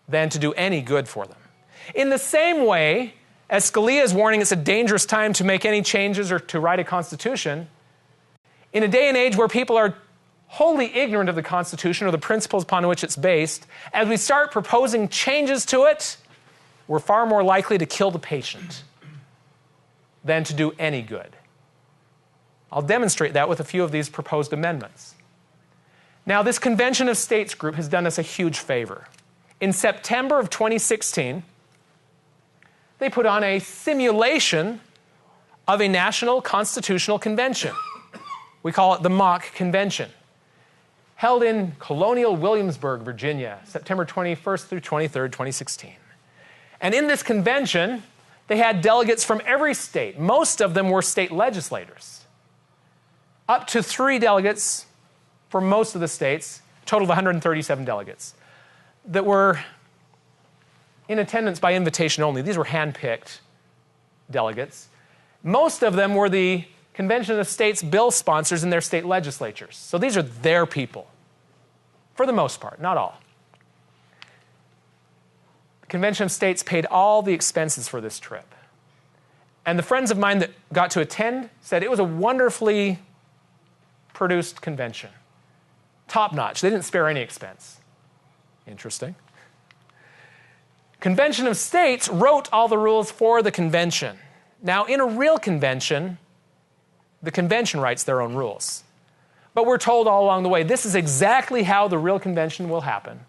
than to do any good for them. In the same way, as Scalia is warning it's a dangerous time to make any changes or to write a constitution, in a day and age where people are wholly ignorant of the Constitution or the principles upon which it's based, as we start proposing changes to it, were far more likely to kill the patient than to do any good. I'll demonstrate that with a few of these proposed amendments. Now, this Convention of States group has done us a huge favor. In September of 2016, they put on a simulation of a national constitutional convention. We call it the Mock Convention, held in colonial Williamsburg, Virginia, September 21st through 23rd, 2016. And in this convention, they had delegates from every state. Most of them were state legislators. Up to 3 delegates for most of the states, a total of 137 delegates, that were in attendance by invitation only. These were hand-picked delegates. Most of them were the Convention of States bill sponsors in their state legislatures. So these are their people, for the most part, not all. The Convention of States paid all the expenses for this trip. And the friends of mine that got to attend said it was a wonderfully produced convention. Top-notch. They didn't spare any expense. Interesting. Convention of States wrote all the rules for the convention. Now, in a real convention, the convention writes their own rules. But we're told all along the way, this is exactly how the real convention will happen.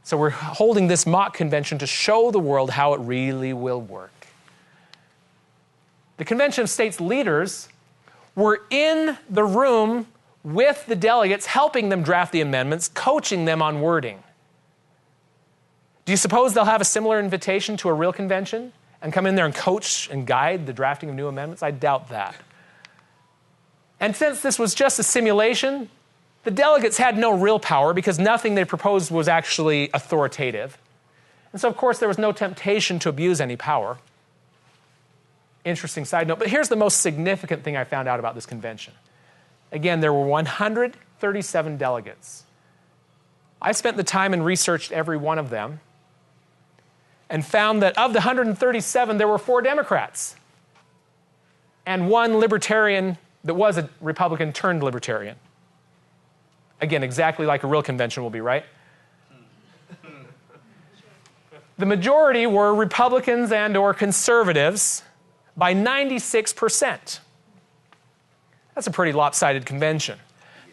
So we're holding this mock convention to show the world how it really will work. The Convention of States leaders were in the room with the delegates, helping them draft the amendments, coaching them on wording. Do you suppose they'll have a similar invitation to a real convention and come in there and coach and guide the drafting of new amendments? I doubt that. And since this was just a simulation, the delegates had no real power because nothing they proposed was actually authoritative. And so, of course, there was no temptation to abuse any power. Interesting side note. But here's the most significant thing I found out about this convention. Again, there were 137 delegates. I spent the time and researched every one of them and found that of the 137, there were 4 Democrats and 1 Libertarian that was a Republican turned Libertarian. Again, exactly like a real convention will be, right? The majority were Republicans and or conservatives by 96%. That's a pretty lopsided convention.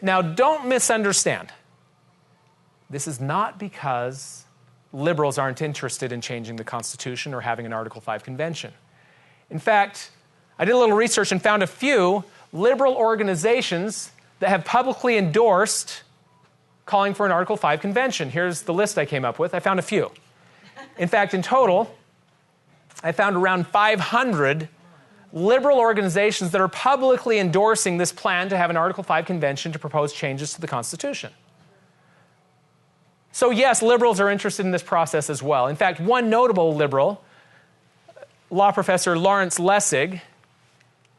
Now, don't misunderstand. This is not because liberals aren't interested in changing the Constitution or having an Article 5 convention. In fact, I did a little research and found a few liberal organizations that have publicly endorsed calling for an Article 5 convention. Here's the list I came up with. I found a few. In fact, in total, I found around 500 liberal organizations that are publicly endorsing this plan to have an Article 5 convention to propose changes to the Constitution. So yes, liberals are interested in this process as well. In fact, one notable liberal, law professor Lawrence Lessig,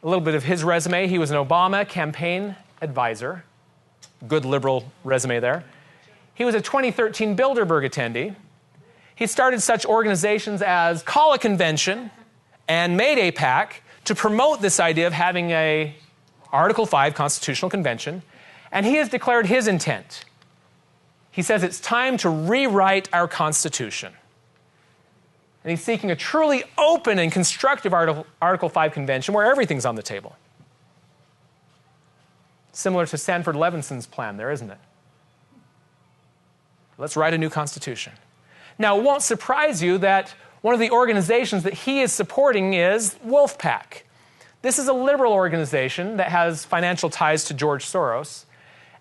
a little bit of his resume. He was an Obama campaign advisor. Good liberal resume there. He was a 2013 Bilderberg attendee. He started such organizations as Call a Convention and Mayday PAC to promote this idea of having a Article 5 constitutional convention, and he has declared his intent. He says it's time to rewrite our Constitution. And he's seeking a truly open and constructive Article 5 convention where everything's on the table. Similar to Sanford Levinson's plan there, isn't it? Let's write a new Constitution. Now, it won't surprise you that one of the organizations that he is supporting is Wolf-PAC. This is a liberal organization that has financial ties to George Soros.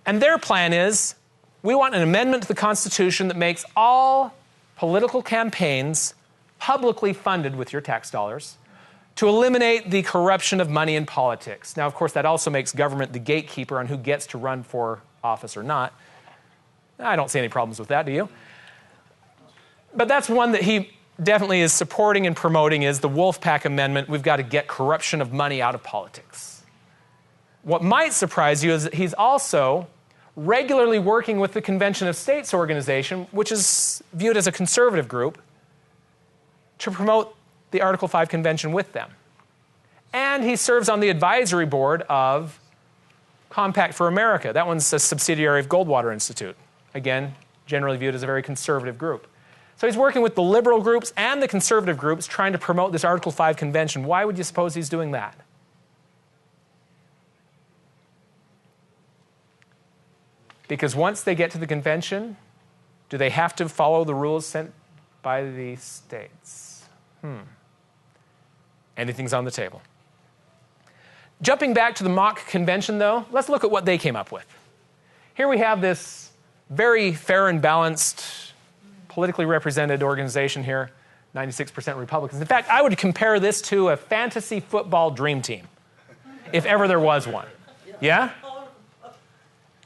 And their plan is, we want an amendment to the Constitution that makes all political campaigns publicly funded with your tax dollars to eliminate the corruption of money in politics. Now, of course, that also makes government the gatekeeper on who gets to run for office or not. I don't see any problems with that, do you? But that's one that he definitely is supporting and promoting is the Wolf-PAC amendment. We've got to get corruption of money out of politics. What might surprise you is that he's also regularly working with the Convention of States organization, which is viewed as a conservative group, to promote the Article 5 convention with them. And he serves on the advisory board of Compact for America. That one's a subsidiary of Goldwater Institute. Again, generally viewed as a very conservative group. So he's working with the liberal groups and the conservative groups trying to promote this Article 5 convention. Why would you suppose he's doing that? Because once they get to the convention, do they have to follow the rules sent by the states? Anything's on the table. Jumping back to the mock convention, though, let's look at what they came up with. Here we have this very fair and balanced, politically represented organization here, 96% Republicans. In fact, I would compare this to a fantasy football dream team, if ever there was one. Yeah?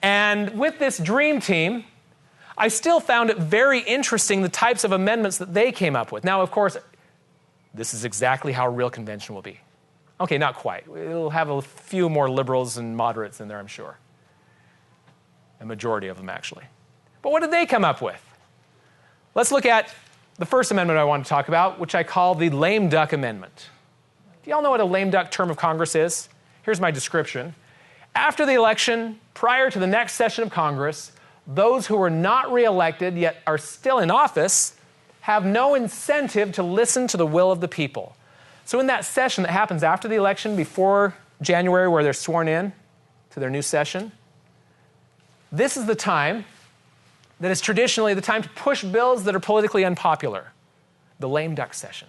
And with this dream team, I still found it very interesting the types of amendments that they came up with. Now, of course, this is exactly how a real convention will be. Okay, not quite. It'll have a few more liberals and moderates in there, I'm sure. A majority of them, actually. But what did they come up with? Let's look at the first amendment I want to talk about, which I call the lame duck amendment. Do you all know what a lame duck term of Congress is? Here's my description. After the election, prior to the next session of Congress, those who were not reelected yet are still in office have no incentive to listen to the will of the people. So in that session that happens after the election, before January, where they're sworn in to their new session, this is the time that is traditionally the time to push bills that are politically unpopular, the lame duck session.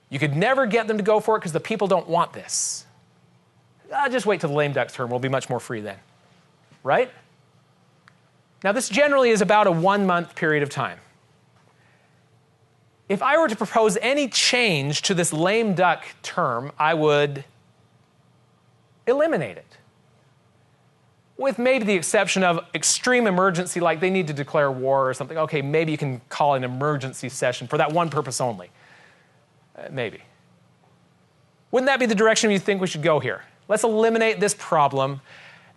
You could never get them to go for it because the people don't want this. Just wait till the lame duck term. We'll be much more free then, right? Now, this generally is about a 1-month period of time. If I were to propose any change to this lame duck term, I would eliminate it. With maybe the exception of extreme emergency, like they need to declare war or something. Okay, maybe you can call it an emergency session for that one purpose only. Maybe. Wouldn't that be the direction you think we should go here? Let's eliminate this problem.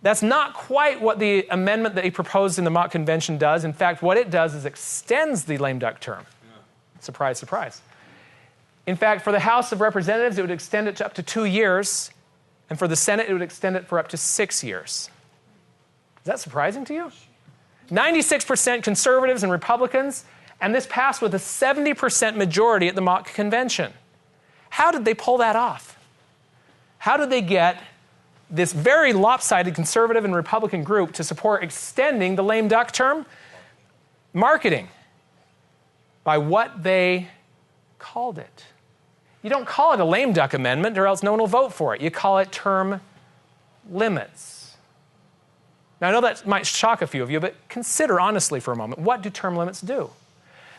That's not quite what the amendment that he proposed in the mock convention does. In fact, what it does is extends the lame duck term. Surprise, surprise. In fact, for the House of Representatives, it would extend it to up to 2 years, and for the Senate, it would extend it for up to 6 years. Is that surprising to you? 96% conservatives and Republicans, and this passed with a 70% majority at the mock convention. How did they pull that off? How did they get this very lopsided conservative and Republican group to support extending the lame duck term? Marketing. By what they called it. You don't call it a lame duck amendment or else no one will vote for it. You call it term limits. Now, I know that might shock a few of you, but consider honestly for a moment, what do term limits do?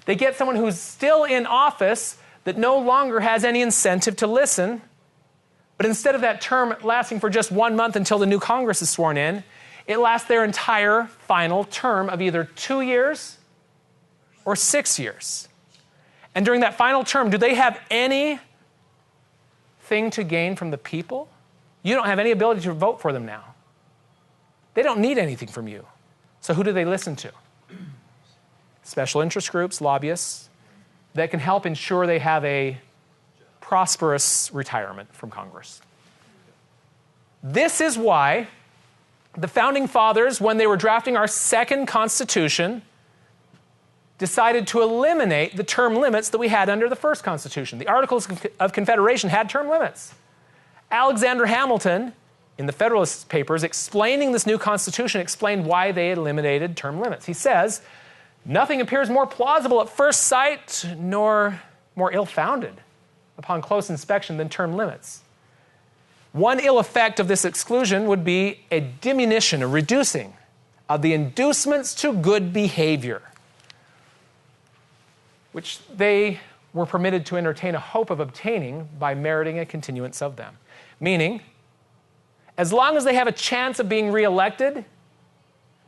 They get someone who's still in office that no longer has any incentive to listen, but instead of that term lasting for just 1 month until the new Congress is sworn in, it lasts their entire final term of either 2 years or 6 years. And during that final term, do they have anything to gain from the people? You don't have any ability to vote for them now. They don't need anything from you. So who do they listen to? Special interest groups, lobbyists, that can help ensure they have a prosperous retirement from Congress. This is why the Founding Fathers, when they were drafting our second Constitution, decided to eliminate the term limits that we had under the first Constitution. The Articles of Confederation had term limits. Alexander Hamilton, in the Federalist Papers, explaining this new Constitution, explained why they eliminated term limits. He says, "Nothing appears more plausible at first sight, nor more ill-founded upon close inspection than term limits. One ill effect of this exclusion would be a diminution, a reducing of the inducements to good behavior, which they were permitted to entertain a hope of obtaining by meriting a continuance of them." Meaning, as long as they have a chance of being reelected,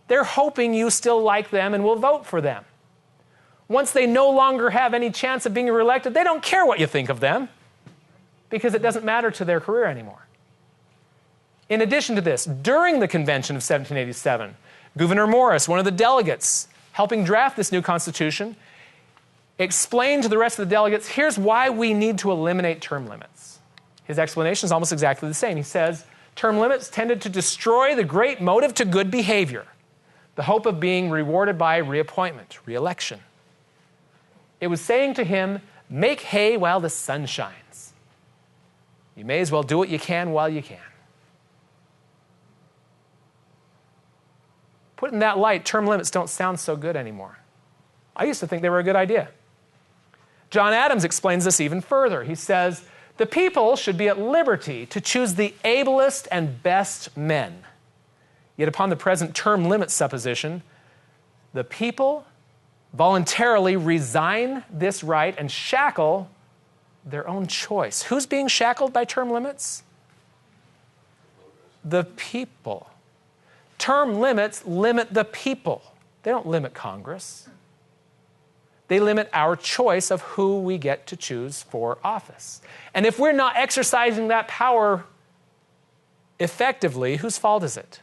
they're hoping you still like them and will vote for them. Once they no longer have any chance of being reelected, they don't care what you think of them because it doesn't matter to their career anymore. In addition to this, during the convention of 1787, Gouverneur Morris, one of the delegates helping draft this new Constitution, explained to the rest of the delegates, here's why we need to eliminate term limits. His explanation is almost exactly the same. He says, term limits tended to destroy the great motive to good behavior, the hope of being rewarded by reappointment, reelection. It was saying to him, make hay while the sun shines. You may as well do what you can while you can. Put in that light, term limits don't sound so good anymore. I used to think they were a good idea. John Adams explains this even further. He says, the people should be at liberty to choose the ablest and best men. Yet upon the present term limit supposition, the people voluntarily resign this right and shackle their own choice. Who's being shackled by term limits? The people. Term limits limit the people. They don't limit Congress. They limit our choice of who we get to choose for office. And if we're not exercising that power effectively, whose fault is it?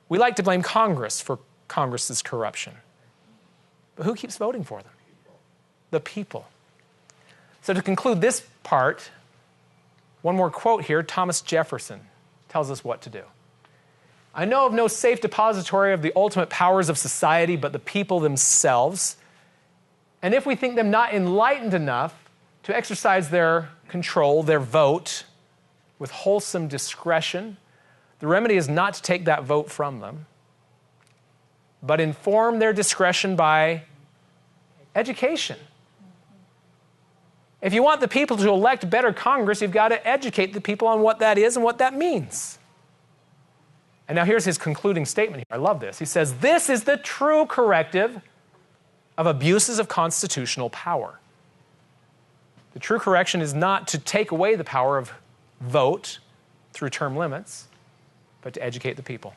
We like to blame Congress for Congress's corruption. But who keeps voting for them? The people. So to conclude this part, one more quote here. Thomas Jefferson tells us what to do. I know of no safe depository of the ultimate powers of society but the people themselves. And if we think them not enlightened enough to exercise their control, their vote, with wholesome discretion, the remedy is not to take that vote from them, but inform their discretion by education. If you want the people to elect better Congress, you've got to educate the people on what that is and what that means. And now here's his concluding statement here. I love this. He says, this is the true corrective of abuses of constitutional power. The true correction is not to take away the power of vote through term limits, but to educate the people.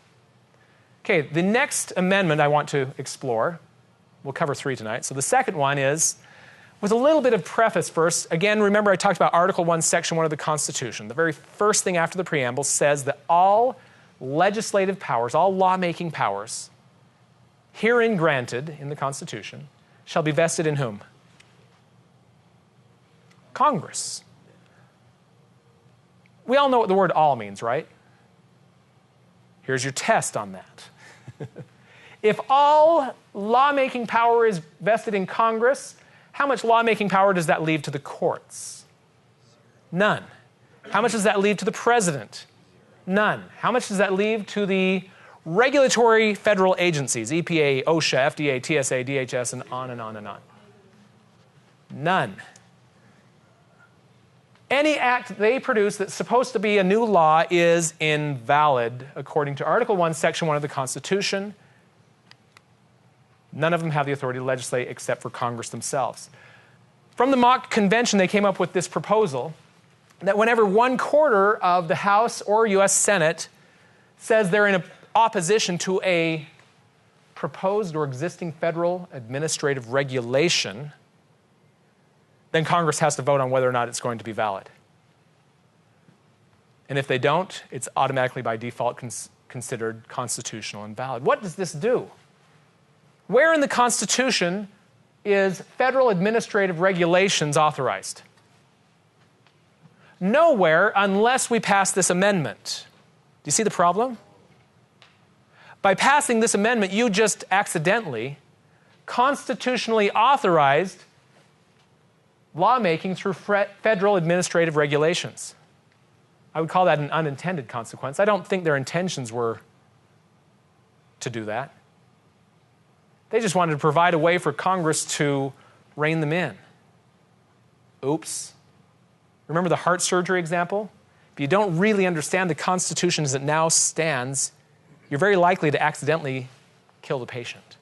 Okay, the next amendment I want to explore, we'll cover 3 tonight. So the second one is, with a little bit of preface first, again, remember I talked about Article 1, Section 1 of the Constitution. The very first thing after the preamble says that all legislative powers, all lawmaking powers, herein granted in the Constitution, shall be vested in whom? Congress. We all know what the word all means, right? Here's your test on that. If all lawmaking power is vested in Congress, how much lawmaking power does that leave to the courts? None. How much does that leave to the president? None. How much does that leave to the regulatory federal agencies, EPA, OSHA, FDA, TSA, DHS, and on and on and on? None. Any act they produce that's supposed to be a new law is invalid according to Article 1, Section 1 of the Constitution. None of them have the authority to legislate except for Congress themselves. From the mock convention, they came up with this proposal that whenever 1/4 of the House or U.S. Senate says they're in opposition to a proposed or existing federal administrative regulation, then Congress has to vote on whether or not it's going to be valid. And if they don't, it's automatically by default considered constitutional and valid. What does this do? Where in the Constitution is federal administrative regulations authorized? Nowhere unless we pass this amendment. Do you see the problem? By passing this amendment, you just accidentally, constitutionally authorized lawmaking through federal administrative regulations. I would call that an unintended consequence. I don't think their intentions were to do that. They just wanted to provide a way for Congress to rein them in. Oops. Remember the heart surgery example? If you don't really understand the Constitution as it now stands, you're very likely to accidentally kill the patient.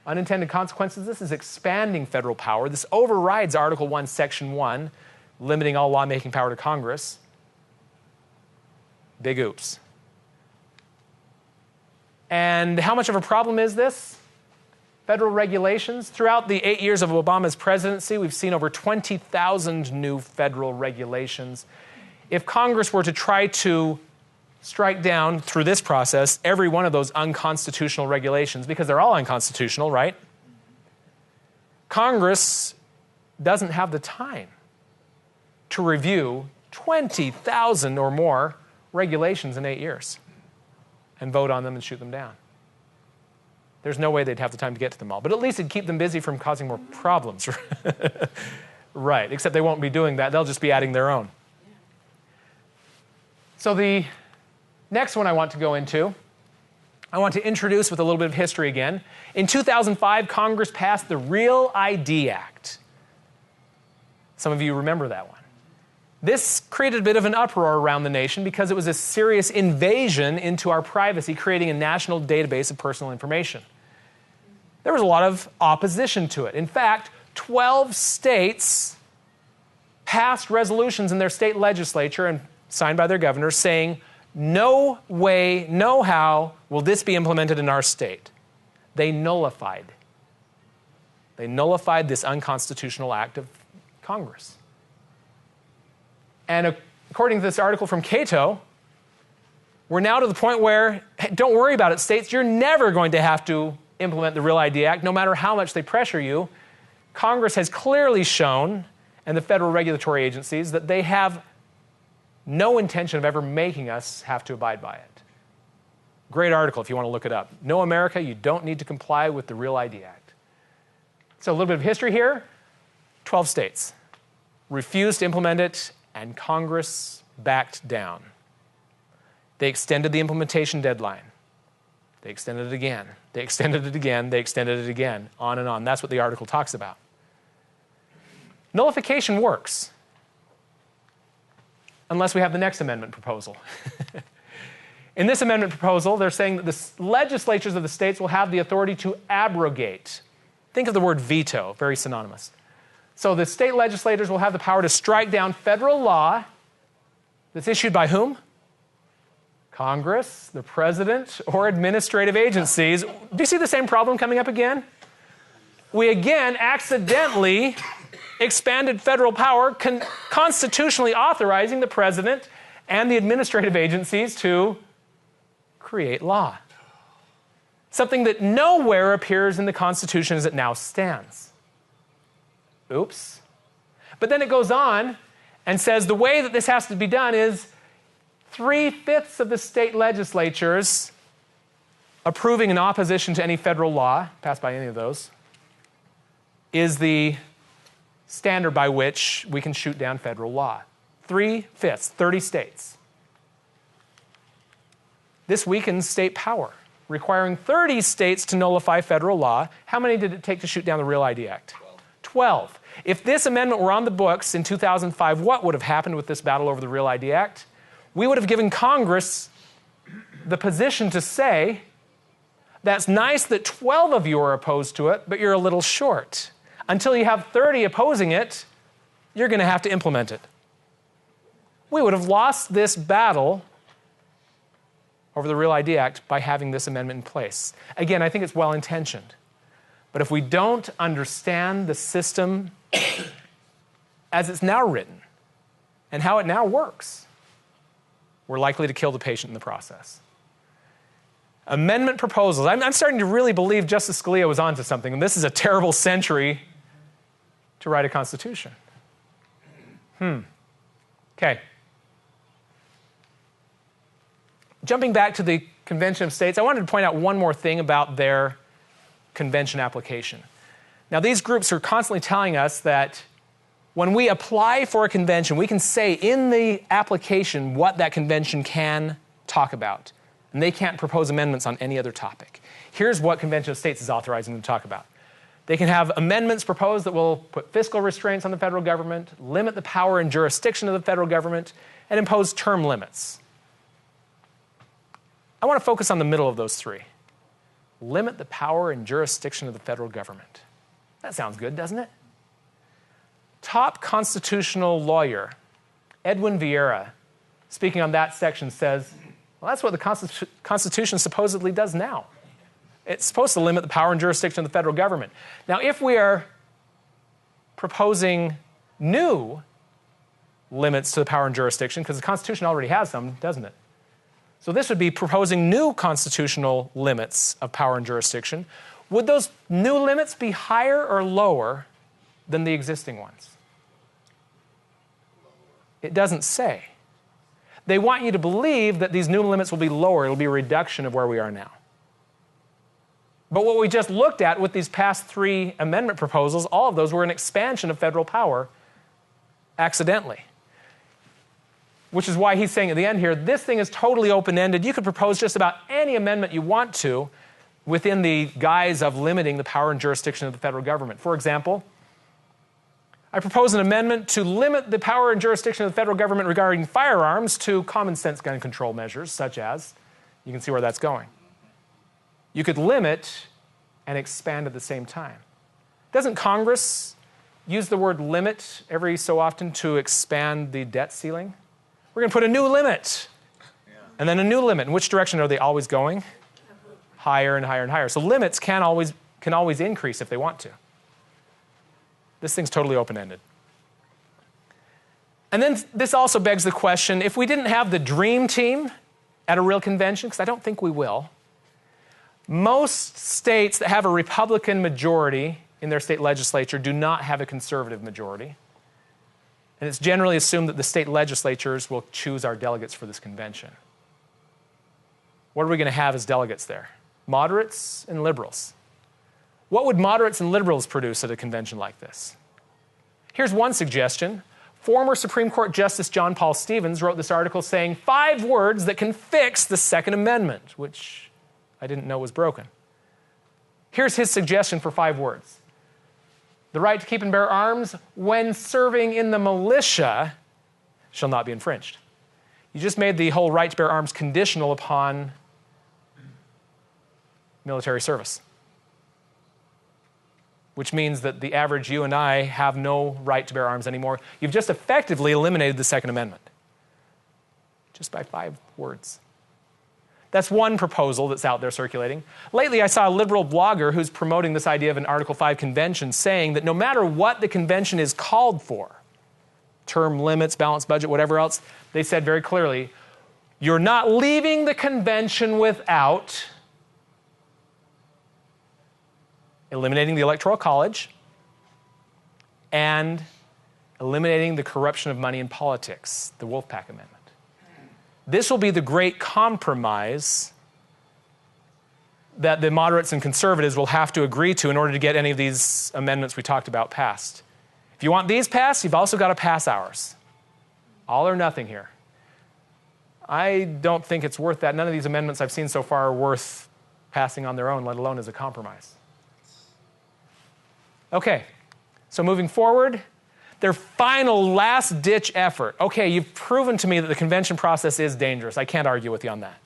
Unintended consequences, this is expanding federal power. This overrides Article 1, Section 1, limiting all lawmaking power to Congress. Big oops. And how much of a problem is this? Federal regulations. Throughout the 8 years of Obama's presidency, we've seen over 20,000 new federal regulations. If Congress were to try to strike down, through this process, every one of those unconstitutional regulations, because they're all unconstitutional, right? Congress doesn't have the time to review 20,000 or more regulations in 8 years and vote on them and shoot them down. There's no way they'd have the time to get to them all. But at least it'd keep them busy from causing more problems. Right, except they won't be doing that. They'll just be adding their own. So the next one I want to go into, I want to introduce with a little bit of history again. In 2005, Congress passed the Real ID Act. Some of you remember that one. This created a bit of an uproar around the nation because it was a serious invasion into our privacy, creating a national database of personal information. There was a lot of opposition to it. In fact, 12 states passed resolutions in their state legislature and signed by their governors saying, no way, no how will this be implemented in our state. They nullified this unconstitutional act of Congress. And according to this article from Cato, we're now to the point where, hey, don't worry about it, states, you're never going to have to implement the Real ID Act, no matter how much they pressure you. Congress has clearly shown, and the federal regulatory agencies, that they have no intention of ever making us have to abide by it. Great article if you want to look it up. No, America, you don't need to comply with the Real ID Act. So a little bit of history here. 12 states refused to implement it, and Congress backed down. They extended the implementation deadline. They extended it again. They extended it again. They extended it again. On and on. That's what the article talks about. Nullification works, unless we have the next amendment proposal. In this amendment proposal, they're saying that the legislatures of the states will have the authority to abrogate. Think of the word veto, very synonymous. So the state legislators will have the power to strike down federal law that's issued by whom? Congress, the president, or administrative agencies. Do you see the same problem coming up again? We again accidentally expanded federal power, constitutionally authorizing the president and the administrative agencies to create law. Something that nowhere appears in the Constitution as it now stands. Oops. But then it goes on and says the way that this has to be done is 3/5 of the state legislatures approving in opposition to any federal law, passed by any of those, is the standard by which we can shoot down federal law. 3/5, 30 states. This weakens state power, requiring 30 states to nullify federal law. How many did it take to shoot down the Real ID Act? 12. If this amendment were on the books in 2005, what would have happened with this battle over the Real ID Act? We would have given Congress the position to say, that's nice that 12 of you are opposed to it, but you're a little short. Until you have 30 opposing it, you're going to have to implement it. We would have lost this battle over the Real ID Act by having this amendment in place. Again, I think it's well-intentioned. But if we don't understand the system as it's now written and how it now works, we're likely to kill the patient in the process. Amendment proposals. I'm starting to really believe Justice Scalia was onto something, and this is a terrible century to write a constitution. Okay. Jumping back to the Convention of States, I wanted to point out one more thing about their convention application. Now, these groups are constantly telling us that when we apply for a convention, we can say in the application what that convention can talk about. And they can't propose amendments on any other topic. Here's what Convention of States is authorizing them to talk about. They can have amendments proposed that will put fiscal restraints on the federal government, limit the power and jurisdiction of the federal government, and impose term limits. I want to focus on the middle of those three. Limit the power and jurisdiction of the federal government. That sounds good, doesn't it? Top constitutional lawyer, Edwin Vieira, speaking on that section, says, well, that's what the Constitution supposedly does now. It's supposed to limit the power and jurisdiction of the federal government. Now, if we are proposing new limits to the power and jurisdiction, because the Constitution already has some, doesn't it? So this would be proposing new constitutional limits of power and jurisdiction. Would those new limits be higher or lower than the existing ones? It doesn't say. They want you to believe that these new limits will be lower. It'll be a reduction of where we are now. But what we just looked at with these past 3 amendment proposals, all of those were an expansion of federal power accidentally. Which is why he's saying at the end here, this thing is totally open-ended. You could propose just about any amendment you want to within the guise of limiting the power and jurisdiction of the federal government. For example, I propose an amendment to limit the power and jurisdiction of the federal government regarding firearms to common sense gun control measures, such as, you can see where that's going. You could limit and expand at the same time. Doesn't Congress use the word limit every so often to expand the debt ceiling? We're going to put a new limit, and then a new limit. In which direction are they always going? Higher and higher and higher. So limits can always increase if they want to. This thing's totally open-ended. And then this also begs the question, if we didn't have the dream team at a real convention, because I don't think we will, most states that have a Republican majority in their state legislature do not have a conservative majority. And it's generally assumed that the state legislatures will choose our delegates for this convention. What are we going to have as delegates there? Moderates and liberals. What would moderates and liberals produce at a convention like this? Here's one suggestion. Former Supreme Court Justice John Paul Stevens wrote this article saying 5 words that can fix the Second Amendment, which I didn't know was broken. Here's his suggestion for 5 words. The right to keep and bear arms when serving in the militia shall not be infringed. You just made the whole right to bear arms conditional upon military service, which means that the average you and I have no right to bear arms anymore. You've just effectively eliminated the Second Amendment just by 5 words. That's one proposal that's out there circulating. Lately, I saw a liberal blogger who's promoting this idea of an Article 5 convention, saying that no matter what the convention is called for, term limits, balanced budget, whatever else, they said very clearly, you're not leaving the convention without eliminating the Electoral College and eliminating the corruption of money in politics, the Wolf-PAC Amendment. This will be the great compromise that the moderates and conservatives will have to agree to in order to get any of these amendments we talked about passed. If you want these passed, you've also got to pass ours. All or nothing here. I don't think it's worth that. None of these amendments I've seen so far are worth passing on their own, let alone as a compromise. Okay, so moving forward, their final last-ditch effort. Okay, you've proven to me that the convention process is dangerous. I can't argue with you on that.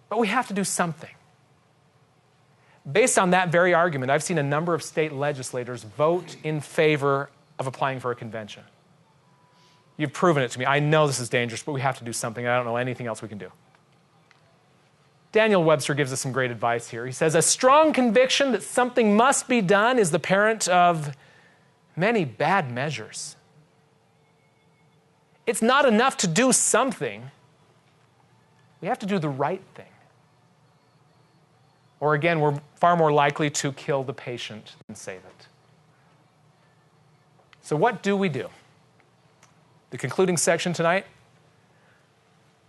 But we have to do something. Based on that very argument, I've seen a number of state legislators vote in favor of applying for a convention. You've proven it to me. I know this is dangerous, but we have to do something. I don't know anything else we can do. Daniel Webster gives us some great advice here. He says, a strong conviction that something must be done is the parent of many bad measures. It's not enough to do something. We have to do the right thing. Or again, we're far more likely to kill the patient than save it. So what do we do? The concluding section tonight.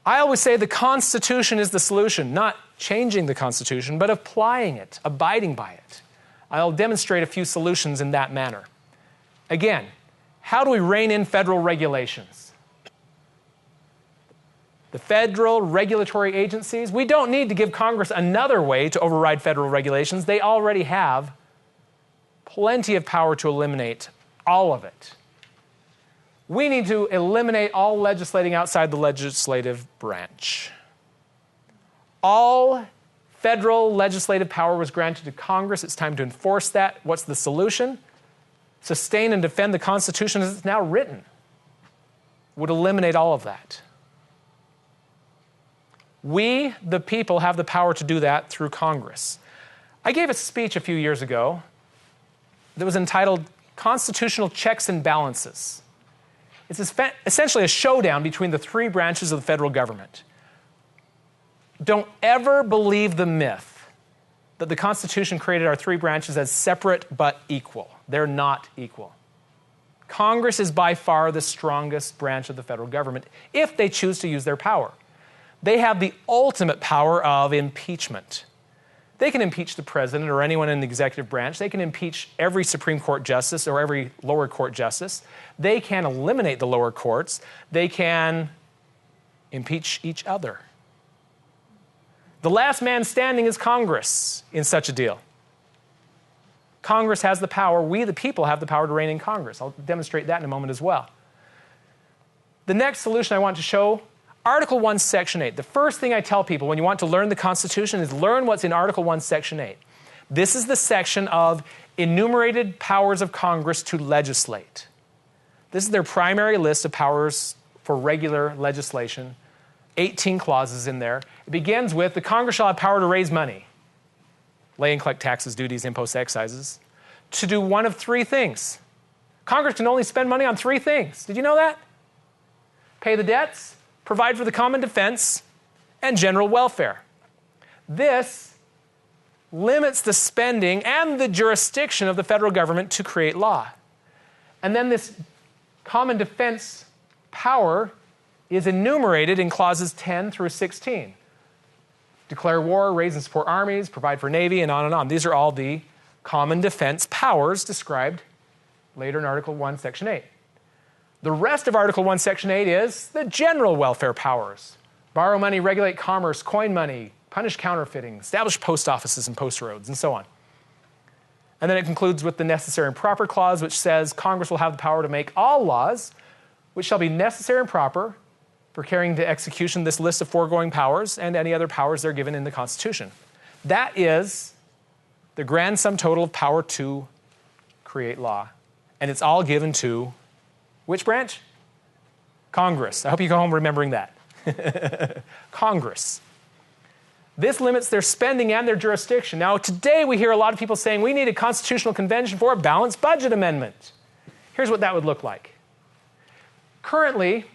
I always say the Constitution is the solution, not changing the Constitution, but applying it, abiding by it. I'll demonstrate a few solutions in that manner. Again, how do we rein in federal regulations? The federal regulatory agencies, we don't need to give Congress another way to override federal regulations. They already have plenty of power to eliminate all of it. We need to eliminate all legislating outside the legislative branch. All federal legislative power was granted to Congress. It's time to enforce that. What's the solution? Sustain and defend the Constitution as it's now written. Would eliminate all of that. We, the people, have the power to do that through Congress. I gave a speech a few years ago that was entitled Constitutional Checks and Balances. It's essentially a showdown between the 3 branches of the federal government. Don't ever believe the myth that the Constitution created our 3 branches as separate but equal. They're not equal. Congress is by far the strongest branch of the federal government if they choose to use their power. They have the ultimate power of impeachment. They can impeach the president or anyone in the executive branch. They can impeach every Supreme Court justice or every lower court justice. They can eliminate the lower courts. They can impeach each other. The last man standing is Congress in such a deal. Congress has the power. We, the people, have the power to reign in Congress. I'll demonstrate that in a moment as well. The next solution I want to show, Article 1, Section 8. The first thing I tell people when you want to learn the Constitution is learn what's in Article 1, Section 8. This is the section of enumerated powers of Congress to legislate. This is their primary list of powers for regular legislation. 18 clauses in there. It begins with, the Congress shall have power to raise money, lay and collect taxes, duties, imposts, excises, to do one of three things. Congress can only spend money on three things. Did you know that? Pay the debts, provide for the common defense, and general welfare. This limits the spending and the jurisdiction of the federal government to create law. And then this common defense power is enumerated in clauses 10 through 16. Declare war, raise and support armies, provide for navy, and on and on. These are all the common defense powers described later in Article 1, Section 8. The rest of Article 1, Section 8 is the general welfare powers. Borrow money, regulate commerce, coin money, punish counterfeiting, establish post offices and post roads, and so on. And then it concludes with the necessary and proper clause, which says Congress will have the power to make all laws which shall be necessary and proper for carrying to execution this list of foregoing powers and any other powers they're given in the Constitution. That is the grand sum total of power to create law. And it's all given to which branch? Congress. I hope you go home remembering that. Congress. This limits their spending and their jurisdiction. Now, today we hear a lot of people saying we need a constitutional convention for a balanced budget amendment. Here's what that would look like. Currently,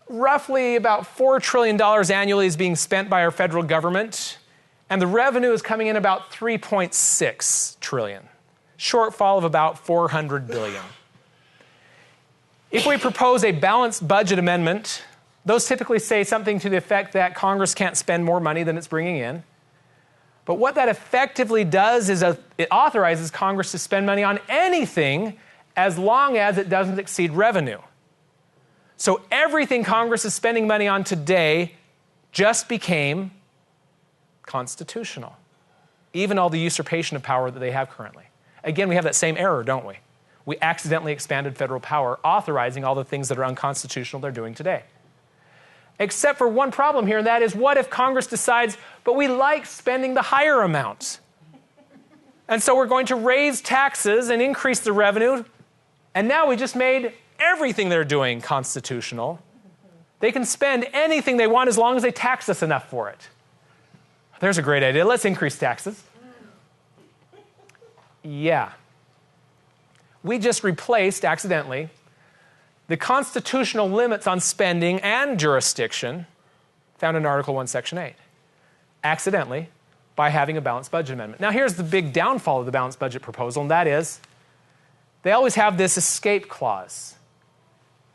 roughly about $4 trillion annually is being spent by our federal government, and the revenue is coming in about $3.6 trillion. Shortfall of about $400 billion. If we propose a balanced budget amendment, those typically say something to the effect that Congress can't spend more money than it's bringing in. But what that effectively does is it authorizes Congress to spend money on anything as long as it doesn't exceed revenue. So everything Congress is spending money on today just became constitutional, even all the usurpation of power that they have currently. Again, we have that same error, don't we? We accidentally expanded federal power, authorizing all the things that are unconstitutional they're doing today. Except for one problem here, and that is, what if Congress decides, but we like spending the higher amount? And so we're going to raise taxes and increase the revenue, and now we just made everything they're doing constitutional. They can spend anything they want as long as they tax us enough for it. There's a great idea. Let's increase taxes. Yeah. We just replaced, accidentally, the constitutional limits on spending and jurisdiction found in Article 1, Section 8, accidentally, by having a balanced budget amendment. Now, here's the big downfall of the balanced budget proposal, and that is they always have this escape clause.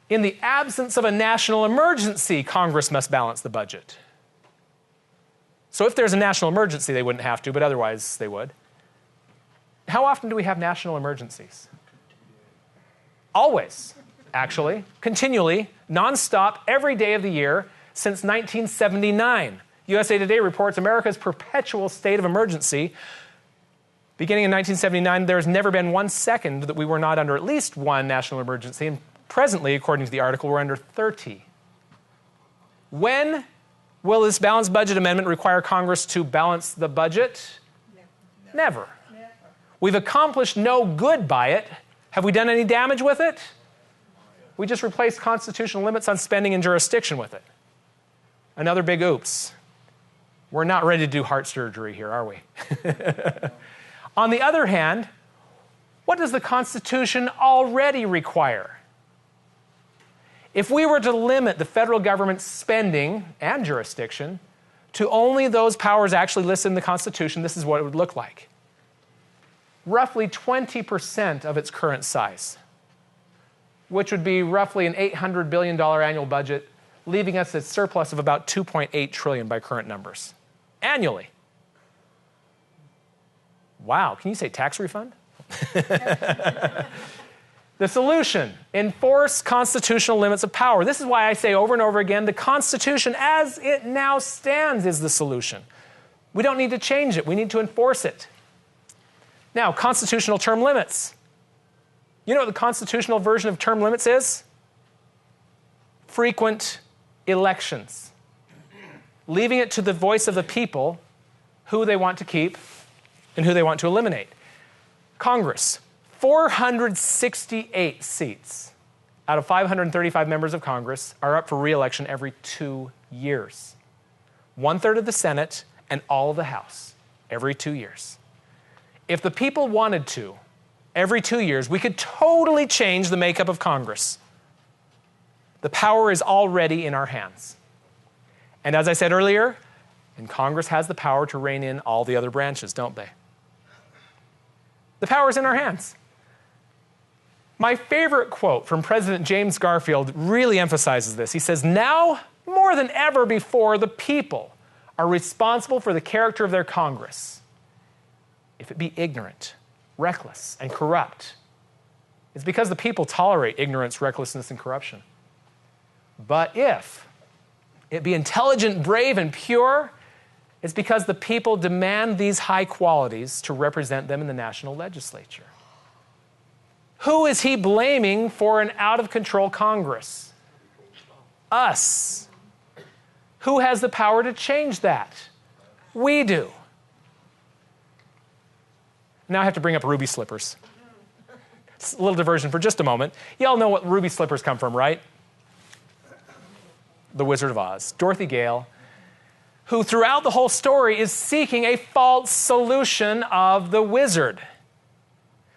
In the absence of a national emergency, Congress must balance the budget. So if there's a national emergency, they wouldn't have to, but otherwise they would. How often do we have national emergencies? Always, actually, continually, nonstop, every day of the year since 1979. USA Today reports America's perpetual state of emergency. Beginning in 1979, there's never been 1 second that we were not under at least one national emergency, and presently, according to the article, we're under 30. When will this balanced budget amendment require Congress to balance the budget? Never. We've accomplished no good by it. Have we done any damage with it? We just replaced constitutional limits on spending and jurisdiction with it. Another big oops. We're not ready to do heart surgery here, are we? On the other hand, what does the Constitution already require? If we were to limit the federal government's spending and jurisdiction to only those powers actually listed in the Constitution, this is what it would look like. Roughly 20% of its current size, which would be roughly an $800 billion annual budget, leaving us a surplus of about $2.8 trillion by current numbers, annually. Wow, can you say tax refund? The solution, enforce constitutional limits of power. This is why I say over and over again, the Constitution as it now stands is the solution. We don't need to change it. We need to enforce it. Now, constitutional term limits. You know what the constitutional version of term limits is? Frequent elections. Leaving it to the voice of the people who they want to keep and who they want to eliminate. Congress. 468 seats out of 535 members of Congress are up for re-election every 2 years. 1/3 of the Senate and all of the House every 2 years. If the people wanted to, every 2 years, we could totally change the makeup of Congress. The power is already in our hands. And as I said earlier, and Congress has the power to rein in all the other branches, don't they? The power is in our hands. My favorite quote from President James Garfield really emphasizes this. He says, "Now, more than ever before, the people are responsible for the character of their Congress. If it be ignorant, reckless, and corrupt, it's because the people tolerate ignorance, recklessness, and corruption. But if it be intelligent, brave, and pure, it's because the people demand these high qualities to represent them in the national legislature." Who is he blaming for an out-of-control Congress? Us. Who has the power to change that? We do. Now I have to bring up ruby slippers. It's a little diversion for just a moment. You all know what ruby slippers come from, right? The Wizard of Oz, Dorothy Gale, who throughout the whole story is seeking a false solution of the wizard.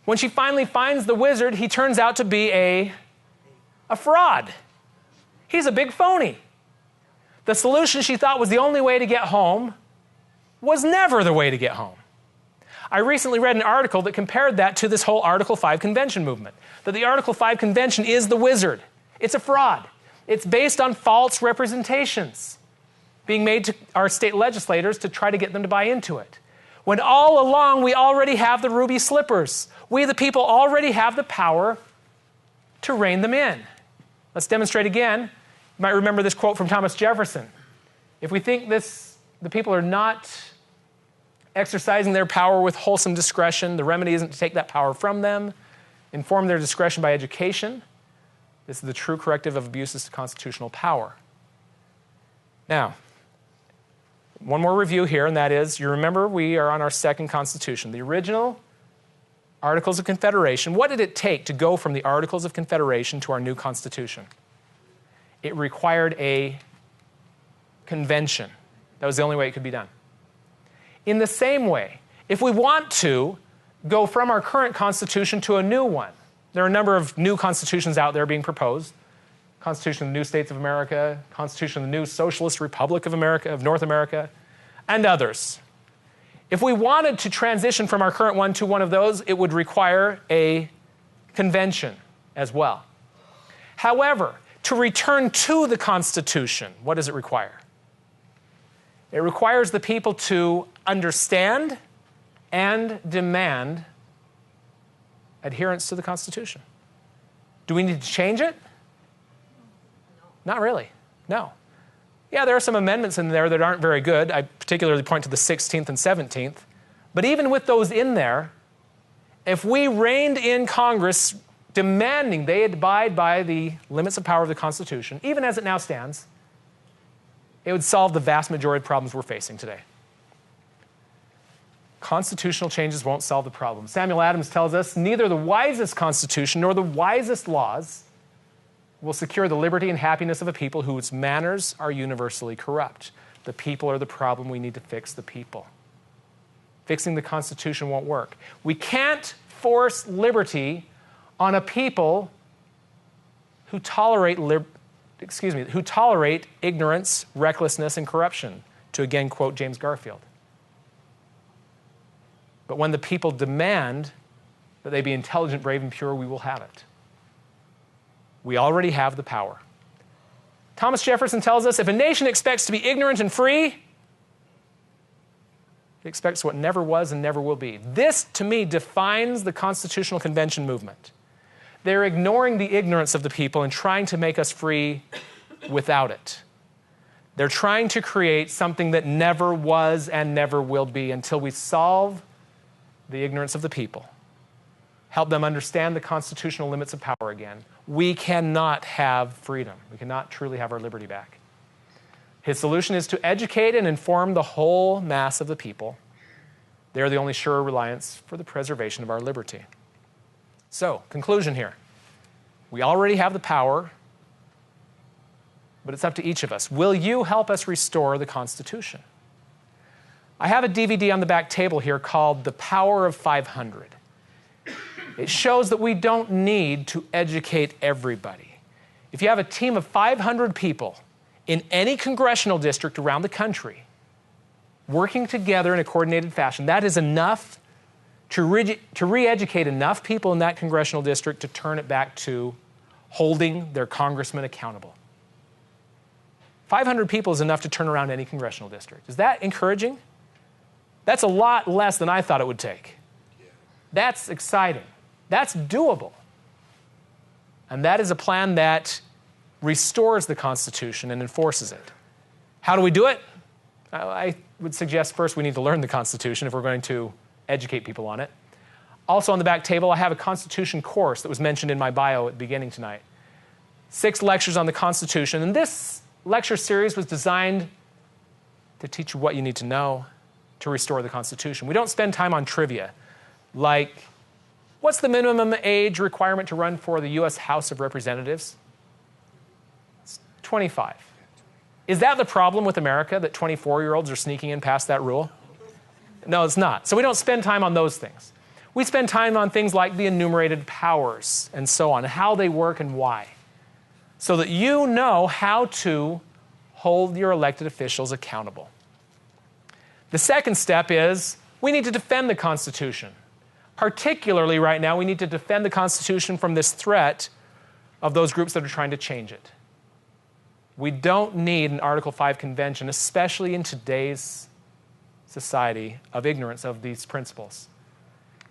When she finally finds the wizard, he turns out to be a fraud. He's a big phony. The solution she thought was the only way to get home was never the way to get home. I recently read an article that compared that to this whole Article 5 convention movement, that the Article 5 convention is the wizard. It's a fraud. It's based on false representations being made to our state legislators to try to get them to buy into it. When all along we already have the ruby slippers. We, the people, already have the power to rein them in. Let's demonstrate again. You might remember this quote from Thomas Jefferson. If we think the people are not exercising their power with wholesome discretion, the remedy isn't to take that power from them, inform their discretion by education. This is the true corrective of abuses to constitutional power. Now, one more review here, and that is, you remember we are on our second Constitution. The original Articles of Confederation. What did it take to go from the Articles of Confederation to our new Constitution? It required a convention. That was the only way it could be done. In the same way, if we want to go from our current Constitution to a new one, there are a number of new constitutions out there being proposed. Constitution of the New States of America, Constitution of the New Socialist Republic of America, of North America, and others. If we wanted to transition from our current one to one of those, it would require a convention as well. However, to return to the Constitution, what does it require? It requires the people to understand and demand adherence to the Constitution. Do we need to change it? Not really, no. Yeah, there are some amendments in there that aren't very good. I particularly point to the 16th and 17th. But even with those in there, if we reined in Congress demanding they abide by the limits of power of the Constitution, even as it now stands, it would solve the vast majority of problems we're facing today. Constitutional changes won't solve the problem. Samuel Adams tells us, neither the wisest constitution nor the wisest laws will secure the liberty and happiness of a people whose manners are universally corrupt. The people are the problem. We need to fix the people. Fixing the Constitution won't work. We can't force liberty on a people who tolerate ignorance, recklessness, and corruption, to again quote James Garfield. But when the people demand that they be intelligent, brave, and pure, we will have it. We already have the power. Thomas Jefferson tells us, if a nation expects to be ignorant and free, It expects what never was and never will be. This, to me, defines the Constitutional Convention movement. They're ignoring the ignorance of the people and trying to make us free without it. They're trying to create something that never was and never will be until we solve the ignorance of the people. Help them understand the constitutional limits of power again. We cannot have freedom. We cannot truly have our liberty back. His solution is to educate and inform the whole mass of the people. They are the only sure reliance for the preservation of our liberty. So, conclusion here. We already have the power, but it's up to each of us. Will you help us restore the Constitution? I have a DVD on the back table here called The Power of 500. It shows that we don't need to educate everybody. If you have a team of 500 people in any congressional district around the country working together in a coordinated fashion, that is enough to re-educate enough people in that congressional district to turn it back to holding their congressman accountable. 500 people is enough to turn around any congressional district. Is that encouraging? That's a lot less than I thought it would take. That's exciting. That's doable. And that is a plan that restores the Constitution and enforces it. How do we do it? I would suggest first we need to learn the Constitution if we're going to educate people on it. Also on the back table, I have a Constitution course that was mentioned in my bio at the beginning tonight. 6 lectures on the Constitution. And this lecture series was designed to teach you what you need to know to restore the Constitution. We don't spend time on trivia like, what's the minimum age requirement to run for the U.S. House of Representatives? It's 25. Is that the problem with America, that 24-year-olds are sneaking in past that rule? No, it's not. So we don't spend time on those things. We spend time on things like the enumerated powers and so on, how they work and why, so that you know how to hold your elected officials accountable. The second step is we need to defend the Constitution. Particularly right now, we need to defend the Constitution from this threat of those groups that are trying to change it. We don't need an Article 5 convention, especially in today's society of ignorance of these principles.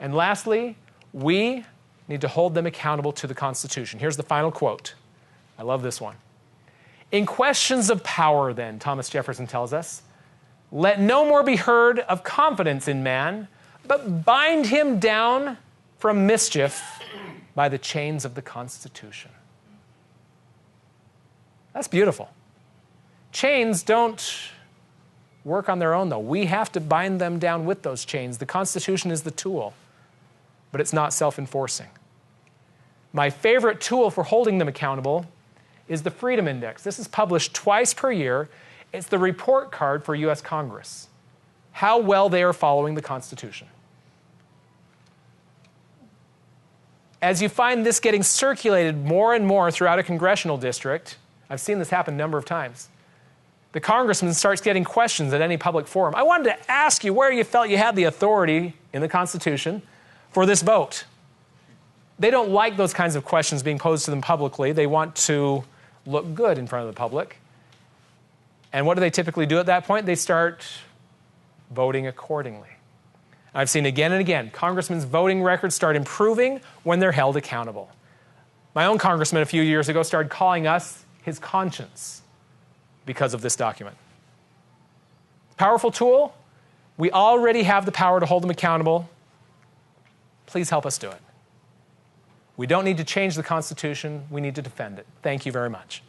And lastly, we need to hold them accountable to the Constitution. Here's the final quote. I love this one. In questions of power, then, Thomas Jefferson tells us, let no more be heard of confidence in man, but bind him down from mischief by the chains of the Constitution. That's beautiful. Chains don't work on their own, though. We have to bind them down with those chains. The Constitution is the tool, but it's not self-enforcing. My favorite tool for holding them accountable is the Freedom Index. This is published twice per year. It's the report card for U.S. Congress, how well they are following the Constitution. As you find this getting circulated more and more throughout a congressional district, I've seen this happen a number of times, the congressman starts getting questions at any public forum. I wanted to ask you where you felt you had the authority in the Constitution for this vote. They don't like those kinds of questions being posed to them publicly. They want to look good in front of the public. And what do they typically do at that point? They start voting accordingly. I've seen again and again, congressmen's voting records start improving when they're held accountable. My own congressman a few years ago started calling us his conscience because of this document. Powerful tool. We already have the power to hold them accountable. Please help us do it. We don't need to change the Constitution. We need to defend it. Thank you very much.